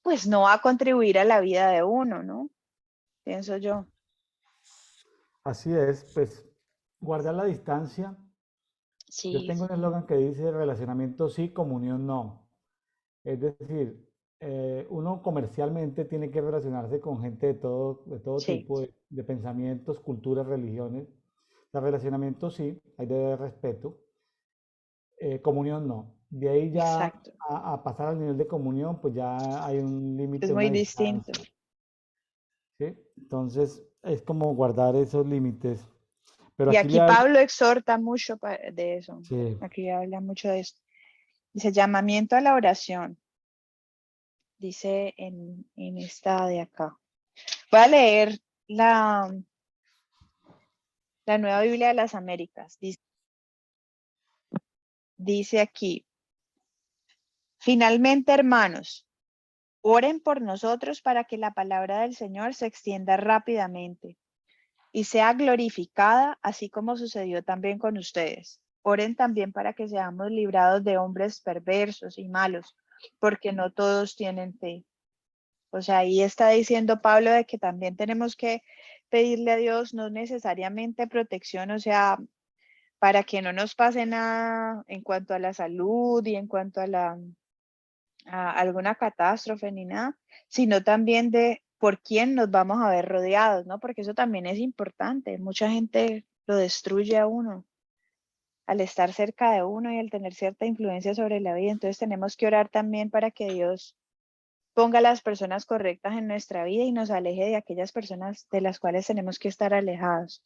pues, no va a contribuir a la vida de uno, ¿no? Pienso yo. Así es, pues guardar la distancia. Yo Sí, tengo un eslogan que dice relacionamiento sí, comunión no. Es decir, uno comercialmente tiene que relacionarse con gente de todo sí. tipo de pensamientos, culturas, religiones. El relacionamiento sí, hay de haber respeto. Comunión no. De ahí ya Exacto. a pasar al nivel de comunión, pues ya hay un Es límite, una muy distinto. distancia, ¿sí? Entonces es como guardar esos límites. Pero Y aquí le aquí hablo, Pablo exhorta mucho de eso. sí, Aquí habla mucho de esto. Dice llamamiento a la oración. Dice en esta de acá. Voy a leer la Nueva Biblia de las Américas. Dice aquí, finalmente, hermanos, oren por nosotros para que la palabra del Señor se extienda rápidamente y sea glorificada, así como sucedió también con ustedes. Oren también para que seamos librados de hombres perversos y malos, porque no todos tienen fe. O sea, ahí está diciendo Pablo de que también tenemos que pedirle a Dios no necesariamente protección, o sea, para que no nos pase nada en cuanto a la salud y en cuanto a alguna catástrofe ni nada, sino también de por quién nos vamos a ver rodeados, ¿no? Porque eso también es importante. Mucha gente lo destruye a uno al estar cerca de uno y al tener cierta influencia sobre la vida. Entonces tenemos que orar también para que Dios ponga las personas correctas en nuestra vida y nos aleje de aquellas personas de las cuales tenemos que estar alejados.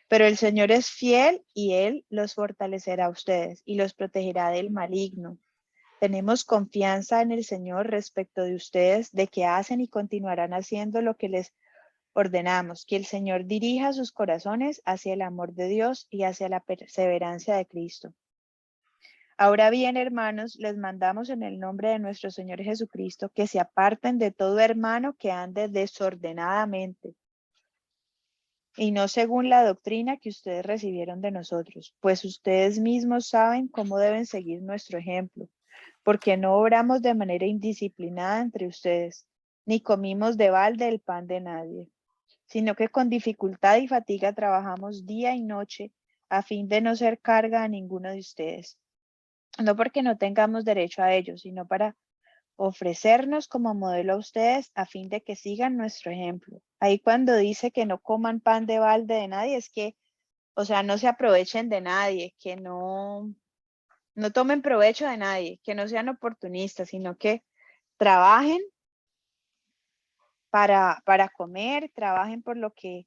Pero el Señor es fiel y Él los fortalecerá a ustedes y los protegerá del maligno. Tenemos confianza en el Señor respecto de ustedes, de que hacen y continuarán haciendo lo que les ordenamos, que el Señor dirija sus corazones hacia el amor de Dios y hacia la perseverancia de Cristo. Ahora bien, hermanos, les mandamos en el nombre de nuestro Señor Jesucristo que se aparten de todo hermano que ande desordenadamente y no según la doctrina que ustedes recibieron de nosotros, pues ustedes mismos saben cómo deben seguir nuestro ejemplo, porque no obramos de manera indisciplinada entre ustedes, ni comimos de balde el pan de nadie, sino que con dificultad y fatiga trabajamos día y noche a fin de no ser carga a ninguno de ustedes, no porque no tengamos derecho a ello, sino para ofrecernos como modelo a ustedes a fin de que sigan nuestro ejemplo. Ahí cuando dice que no coman pan de balde de nadie, es que, o sea, no se aprovechen de nadie, que no tomen provecho de nadie, que no sean oportunistas, sino que trabajen para comer, trabajen por lo que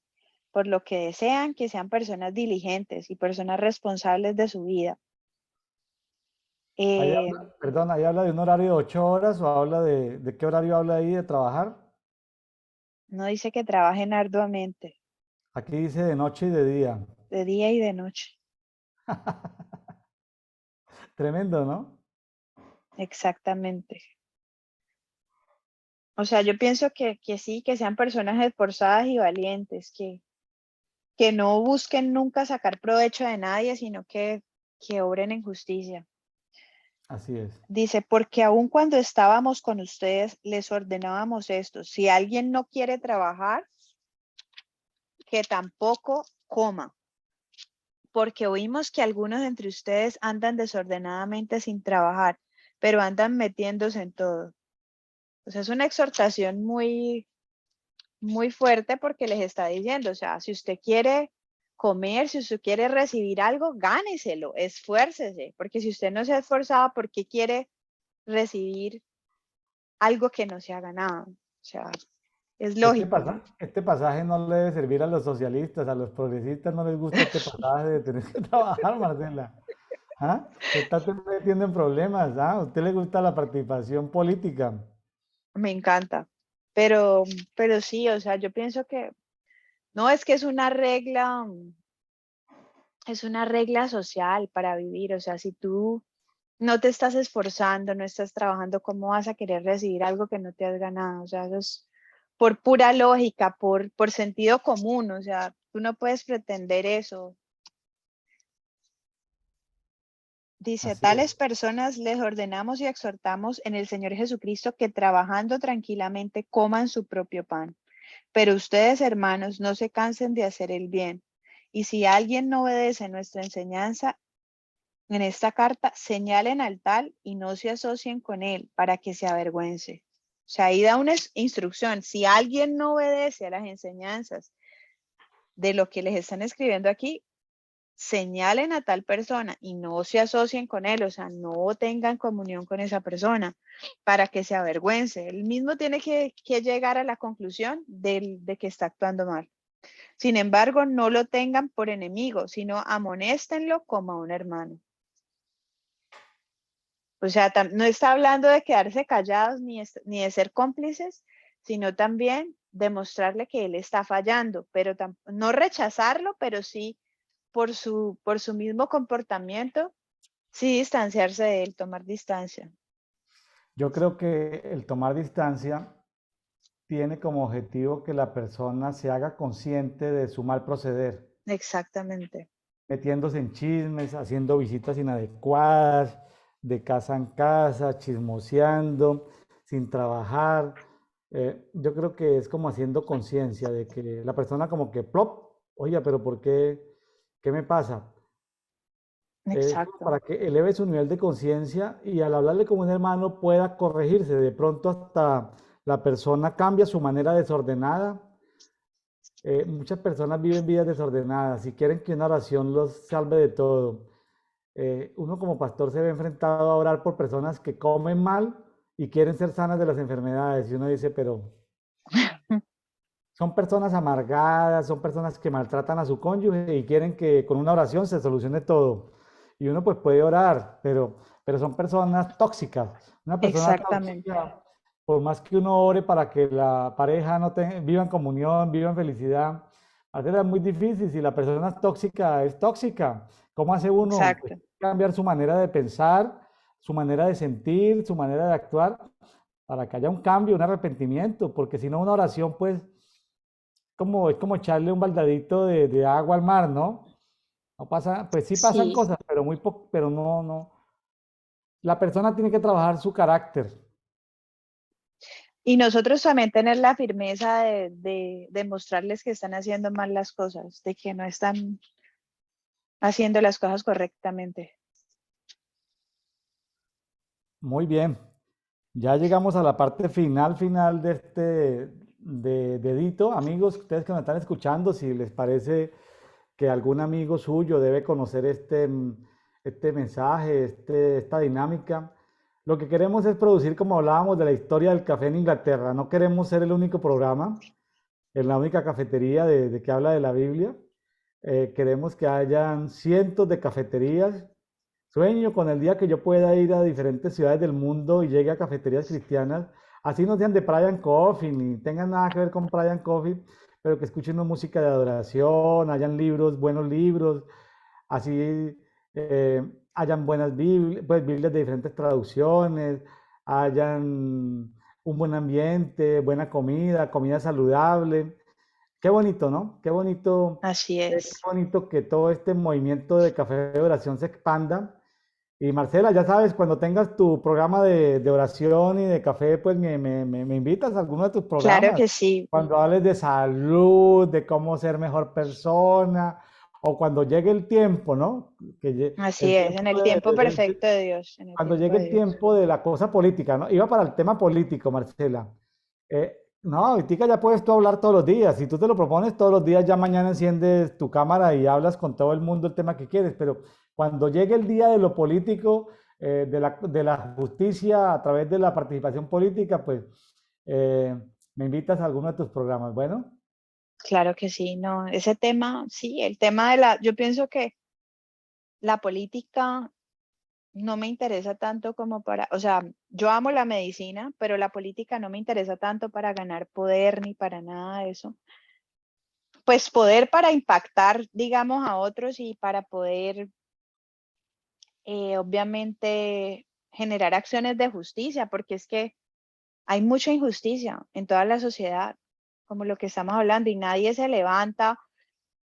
desean, que sean personas diligentes y personas responsables de su vida. ahí Eh, habla, perdón, ahí habla de un horario de 8 horas o habla de qué horario habla ahí de trabajar. no dice que trabajen arduamente, Aquí dice de noche y de día. de día y de noche. Tremendo, ¿no? Exactamente. O sea, yo pienso que sí, que sean personas esforzadas y valientes, que no busquen nunca sacar provecho de nadie, sino que obren en justicia. Así es. Dice, porque aun cuando estábamos con ustedes, les ordenábamos esto. Si alguien no quiere trabajar, que tampoco coma, porque oímos que algunos de entre ustedes andan desordenadamente sin trabajar, pero andan metiéndose en todo. O sea, es una exhortación muy fuerte porque les está diciendo, o sea, si usted quiere comer, si usted quiere recibir algo, gáneselo, esfuércese, porque si usted no se ha esforzado, ¿por qué quiere recibir algo que no se ha ganado? O sea, es lógico, ¿no? Este pasaje no le debe servir a los socialistas, a los progresistas no les gusta este pasaje de tener que trabajar, Marcela. ¿Ah? Se está metiendo en problemas, ¿ah? ¿A usted le gusta la participación política? Me encanta. Pero, pero sí, o sea, yo pienso que no es que es una regla social para vivir. O sea, si tú no te estás esforzando, no estás trabajando, ¿cómo vas a querer recibir algo que no te has ganado? O sea, eso es por pura lógica, por sentido común. O sea, tú no puedes pretender eso. Dice, Así es. tales personas les ordenamos y exhortamos en el Señor Jesucristo que trabajando tranquilamente coman su propio pan. Pero ustedes, hermanos, no se cansen de hacer el bien. Y si alguien no obedece nuestra enseñanza en esta carta, señalen al tal y no se asocien con él para que se avergüence. O sea, ahí da una instrucción. Si alguien no obedece a las enseñanzas de lo que les están escribiendo aquí, señalen a tal persona y no se asocien con él, o sea, no tengan comunión con esa persona para que se avergüence. Él mismo tiene que llegar a la conclusión de que está actuando mal. Sin embargo, no lo tengan por enemigo, sino amonéstenlo como a un hermano. O sea, no está hablando de quedarse callados ni de ser cómplices, sino también demostrarle que él está fallando, pero no rechazarlo, pero sí por su mismo comportamiento, sí distanciarse de él, tomar distancia. Yo creo que el tomar distancia tiene como objetivo que la persona se haga consciente de su mal proceder, Exactamente. metiéndose en chismes, haciendo visitas inadecuadas, de casa en casa, chismoseando, sin trabajar. Yo creo que es como haciendo conciencia de que la persona como que, plop, oye, pero ¿por qué? ¿Qué me pasa? Es como Exacto. para que eleve su nivel de conciencia y al hablarle como un hermano pueda corregirse. De pronto hasta la persona cambia su manera desordenada. Muchas personas viven vidas desordenadas y quieren que una oración los salve de todo. Uno como pastor se ve enfrentado a orar por personas que comen mal y quieren ser sanas de las enfermedades. Y uno dice, pero son personas amargadas, son personas que maltratan a su cónyuge y quieren que con una oración se solucione todo. Y uno pues puede orar, pero son personas tóxicas. Una persona Exactamente. tóxica, por más que uno ore para que la pareja no viva en comunión, viva en felicidad, a veces es muy difícil. Si la persona tóxica es tóxica, ¿cómo hace uno? Pues Exacto. cambiar su manera de pensar, su manera de sentir, su manera de actuar, para que haya un cambio, un arrepentimiento, porque si no una oración pues es como echarle un baldadito de agua al mar, ¿no? No pasa, pues sí pasan Sí. cosas, pero muy poco, pero no, no. La persona tiene que trabajar su carácter. Y nosotros también tener la firmeza de mostrarles que están haciendo mal las cosas, de que no están haciendo las cosas correctamente. Muy bien. Ya llegamos a la parte final de dedito. Amigos, ustedes que me están escuchando, si les parece que algún amigo suyo debe conocer este mensaje, esta dinámica. Lo que queremos es producir, como hablábamos de la historia del café en Inglaterra. No queremos ser el único programa, en la única cafetería de que habla de la Biblia. Queremos que hayan cientos de cafeterías. Sueño con el día que yo pueda ir a diferentes ciudades del mundo y llegue a cafeterías cristianas, así no sean de Brian Coffee, ni tengan nada que ver con Brian Coffee, pero que escuchen una música de adoración, hayan libros, buenos libros, así hayan buenas Biblias, pues Biblias de diferentes traducciones, hayan un buen ambiente, buena comida, comida saludable. Qué bonito, ¿no? Así Qué es. bonito que todo este movimiento de café de oración se expanda. Y Marcela, ya sabes, cuando tengas tu programa de oración y de café, pues me invitas a alguno de tus Claro programas. que sí. Cuando hables de salud, de cómo ser mejor persona, o cuando llegue el tiempo, ¿no? Así El es, en tiempo el tiempo perfecto de Dios, en el cuando tiempo llegue de el Dios. tiempo de la cosa política, ¿no? Iba para el tema político, Marcela. No, ahorita ya puedes tú hablar todos los días. Si tú te lo propones todos los días, ya mañana enciendes tu cámara y hablas con todo el mundo el tema que quieres. Pero cuando llegue el día de lo político, de la justicia a través de la participación política, pues eh, me invitas a alguno de tus programas. Bueno, Claro que sí, no, ese tema, sí, el tema de yo pienso que la política no me interesa tanto como para, o sea, yo amo la medicina, pero la política no me interesa tanto para ganar poder ni para nada de eso. Pues poder para impactar, digamos, a otros y para poder, obviamente, generar acciones de justicia, porque es que hay mucha injusticia en toda la sociedad, como lo que estamos hablando, y nadie se levanta.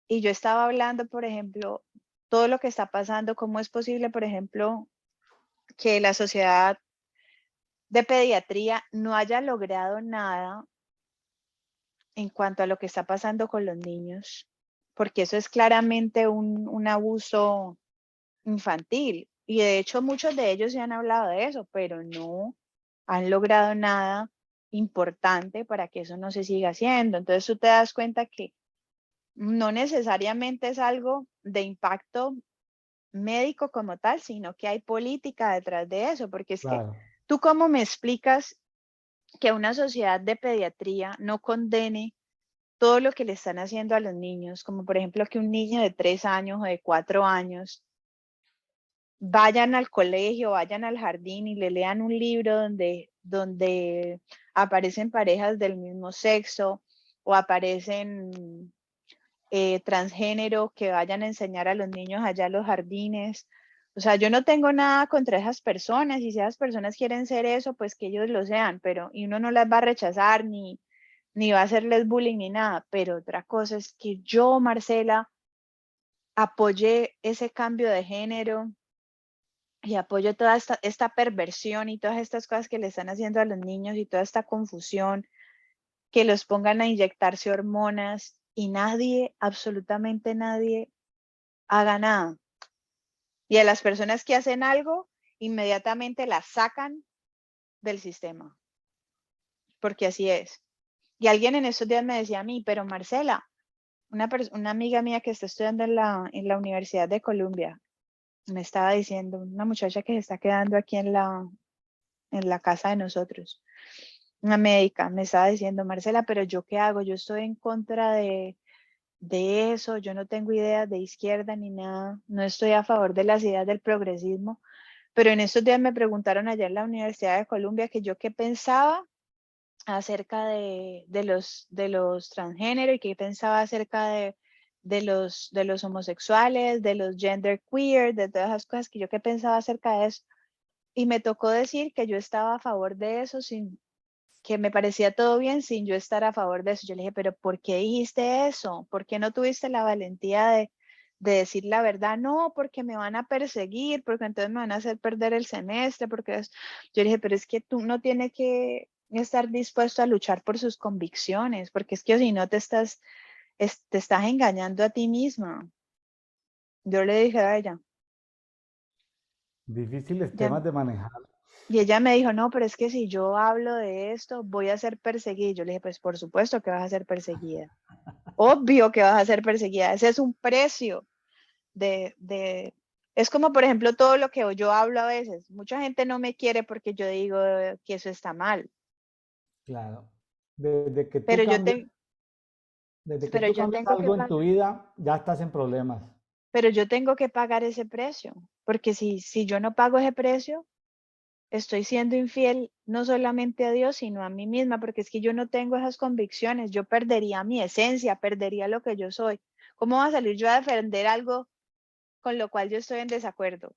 Y yo estaba hablando, por ejemplo, todo lo que está pasando, cómo es posible, por ejemplo, que la sociedad de pediatría no haya logrado nada en cuanto a lo que está pasando con los niños, porque eso es claramente un abuso infantil. Y de hecho muchos de ellos se han hablado de eso, pero no han logrado nada importante para que eso no se siga haciendo. Entonces tú te das cuenta que no necesariamente es algo de impacto médico como tal, sino que hay política detrás de eso, porque es que Claro, tú cómo me explicas que una sociedad de pediatría no condene todo lo que le están haciendo a los niños, como por ejemplo que un niño de 3 años o de 4 años vayan al colegio, vayan al jardín y le lean un libro donde aparecen parejas del mismo sexo o aparecen transgénero, que vayan a enseñar a los niños allá a los jardines. O sea, yo no tengo nada contra esas personas, y si esas personas quieren ser eso, pues que ellos lo sean, pero y uno no las va a rechazar ni va a hacerles bullying ni nada, pero otra cosa es que yo, Marcela, apoye ese cambio de género y apoyo toda esta perversión y todas estas cosas que le están haciendo a los niños y toda esta confusión, que los pongan a inyectarse hormonas y nadie, absolutamente nadie, haga nada. Y a las personas que hacen algo, inmediatamente las sacan del sistema, porque así es. Y alguien en estos días me decía a mí, pero Marcela, una amiga mía que está estudiando en la Universidad de Columbia, me estaba diciendo, una muchacha que se está quedando aquí en la casa de nosotros, una médica, me estaba diciendo, Marcela, pero ¿yo qué hago? Yo estoy en contra de eso, yo no tengo ideas de izquierda ni nada, no estoy a favor de las ideas del progresismo, pero en estos días me preguntaron allá en la Universidad de Columbia que yo qué pensaba acerca de los transgénero y qué pensaba acerca de los homosexuales, de los gender queer, de todas esas cosas, que yo qué pensaba acerca de eso. Y me tocó decir que yo estaba a favor de eso, que me parecía todo bien sin yo estar a favor de eso. Yo le dije, pero ¿por qué dijiste eso? ¿Por qué no tuviste la valentía de decir la verdad? No, porque me van a perseguir, porque entonces me van a hacer perder el semestre, porque yo le dije, pero es que tú no tienes que estar dispuesto a luchar por sus convicciones, porque es que si no te estás engañando a ti misma. Yo le dije a ella, difíciles ya, temas de manejar. y ella me dijo, no, pero es que si yo hablo de esto, voy a ser perseguida. Y yo le dije, pues por supuesto que vas a ser perseguida. Obvio que vas a ser perseguida. Ese es un precio es como, por ejemplo, todo lo que yo hablo a veces. Mucha gente no me quiere porque yo digo que eso está mal. Claro. Desde que tú Pero yo, cambies, te, desde que pero tú yo cambies tengo que algo en pagar. tu vida, ya estás en problemas. Pero yo tengo que pagar ese precio. Porque si yo no pago ese precio, estoy siendo infiel no solamente a Dios, sino a mí misma, porque es que yo no tengo esas convicciones, yo perdería mi esencia, perdería lo que yo soy. ¿Cómo va a salir yo a defender algo con lo cual yo estoy en desacuerdo?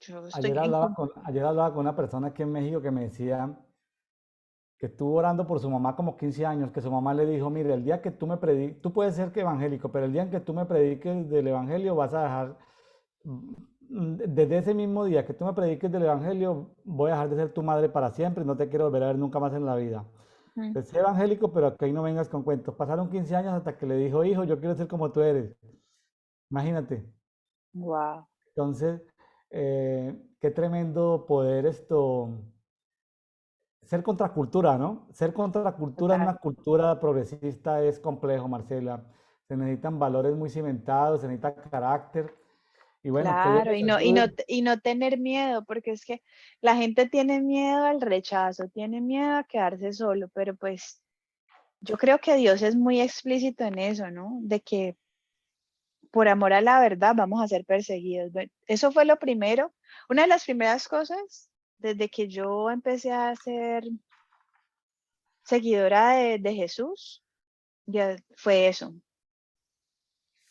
Yo estoy en Ayer hablaba con una persona aquí en México que me decía que estuvo orando por su mamá como 15 años, que su mamá le dijo, mire, el día que tú me prediques, tú puedes ser que evangélico, pero el día en que tú me prediques del evangelio vas a dejar, desde ese mismo día que tú me prediques del evangelio, voy a dejar de ser tu madre para siempre y no te quiero volver a ver nunca más en la vida. Pues, sé evangélico, pero que ahí no vengas con cuentos. Pasaron 15 años hasta que le dijo, hijo, yo quiero ser como tú eres. Imagínate. wow, Entonces, qué tremendo poder ser contracultura, ¿no? Ser contracultura en total. una cultura progresista es complejo, Marcela. Se necesitan valores muy cimentados, se necesita carácter. Y bueno, que Dios Claro, nos y no, ayude. y no tener miedo, porque es que la gente tiene miedo al rechazo, tiene miedo a quedarse solo, pero pues yo creo que Dios es muy explícito en eso, ¿no? De que por amor a la verdad vamos a ser perseguidos. Bueno, eso fue lo primero, una de las primeras cosas desde que yo empecé a ser seguidora de Jesús, ya fue eso,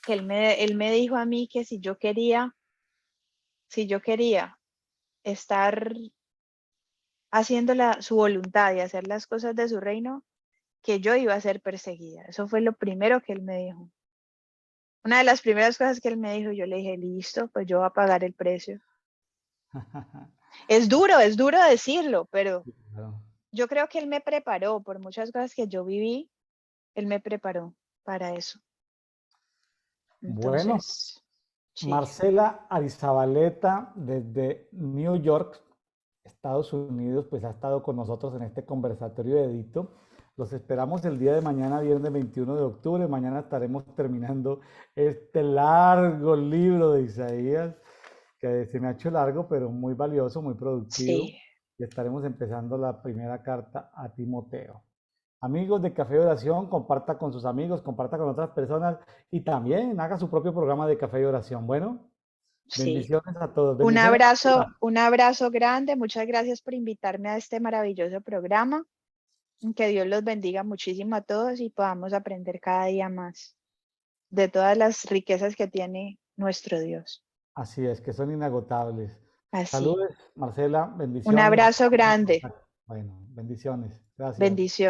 que él me dijo a mí que si yo quería estar haciendo su voluntad y hacer las cosas de su reino, que yo iba a ser perseguida. Eso fue lo primero que él me dijo. Una de las primeras cosas que él me dijo, yo le dije, listo, pues yo voy a pagar el precio. Es duro decirlo, pero Claro. yo creo que él me preparó por muchas cosas que yo viví, él me preparó para eso. Bueno, Entonces, sí, Marcela Arizabaleta desde New York, Estados Unidos, pues ha estado con nosotros en este conversatorio de Edito. Los esperamos el día de mañana, viernes 21 de octubre. Mañana estaremos terminando este largo libro de Isaías, que se me ha hecho largo, pero muy valioso, muy productivo. Sí. Y estaremos empezando la primera carta a Timoteo. Amigos de Café de Oración, comparta con sus amigos, comparta con otras personas y también haga su propio programa de Café de Oración. Bueno, Sí. bendiciones a todos. Bendiciones. Un abrazo grande. Muchas gracias por invitarme a este maravilloso programa. Que Dios los bendiga muchísimo a todos y podamos aprender cada día más de todas las riquezas que tiene nuestro Dios. Así es, que son inagotables. Así. Saludos, Marcela, Un bendiciones. abrazo grande. Bueno, bendiciones. Gracias. Bendiciones.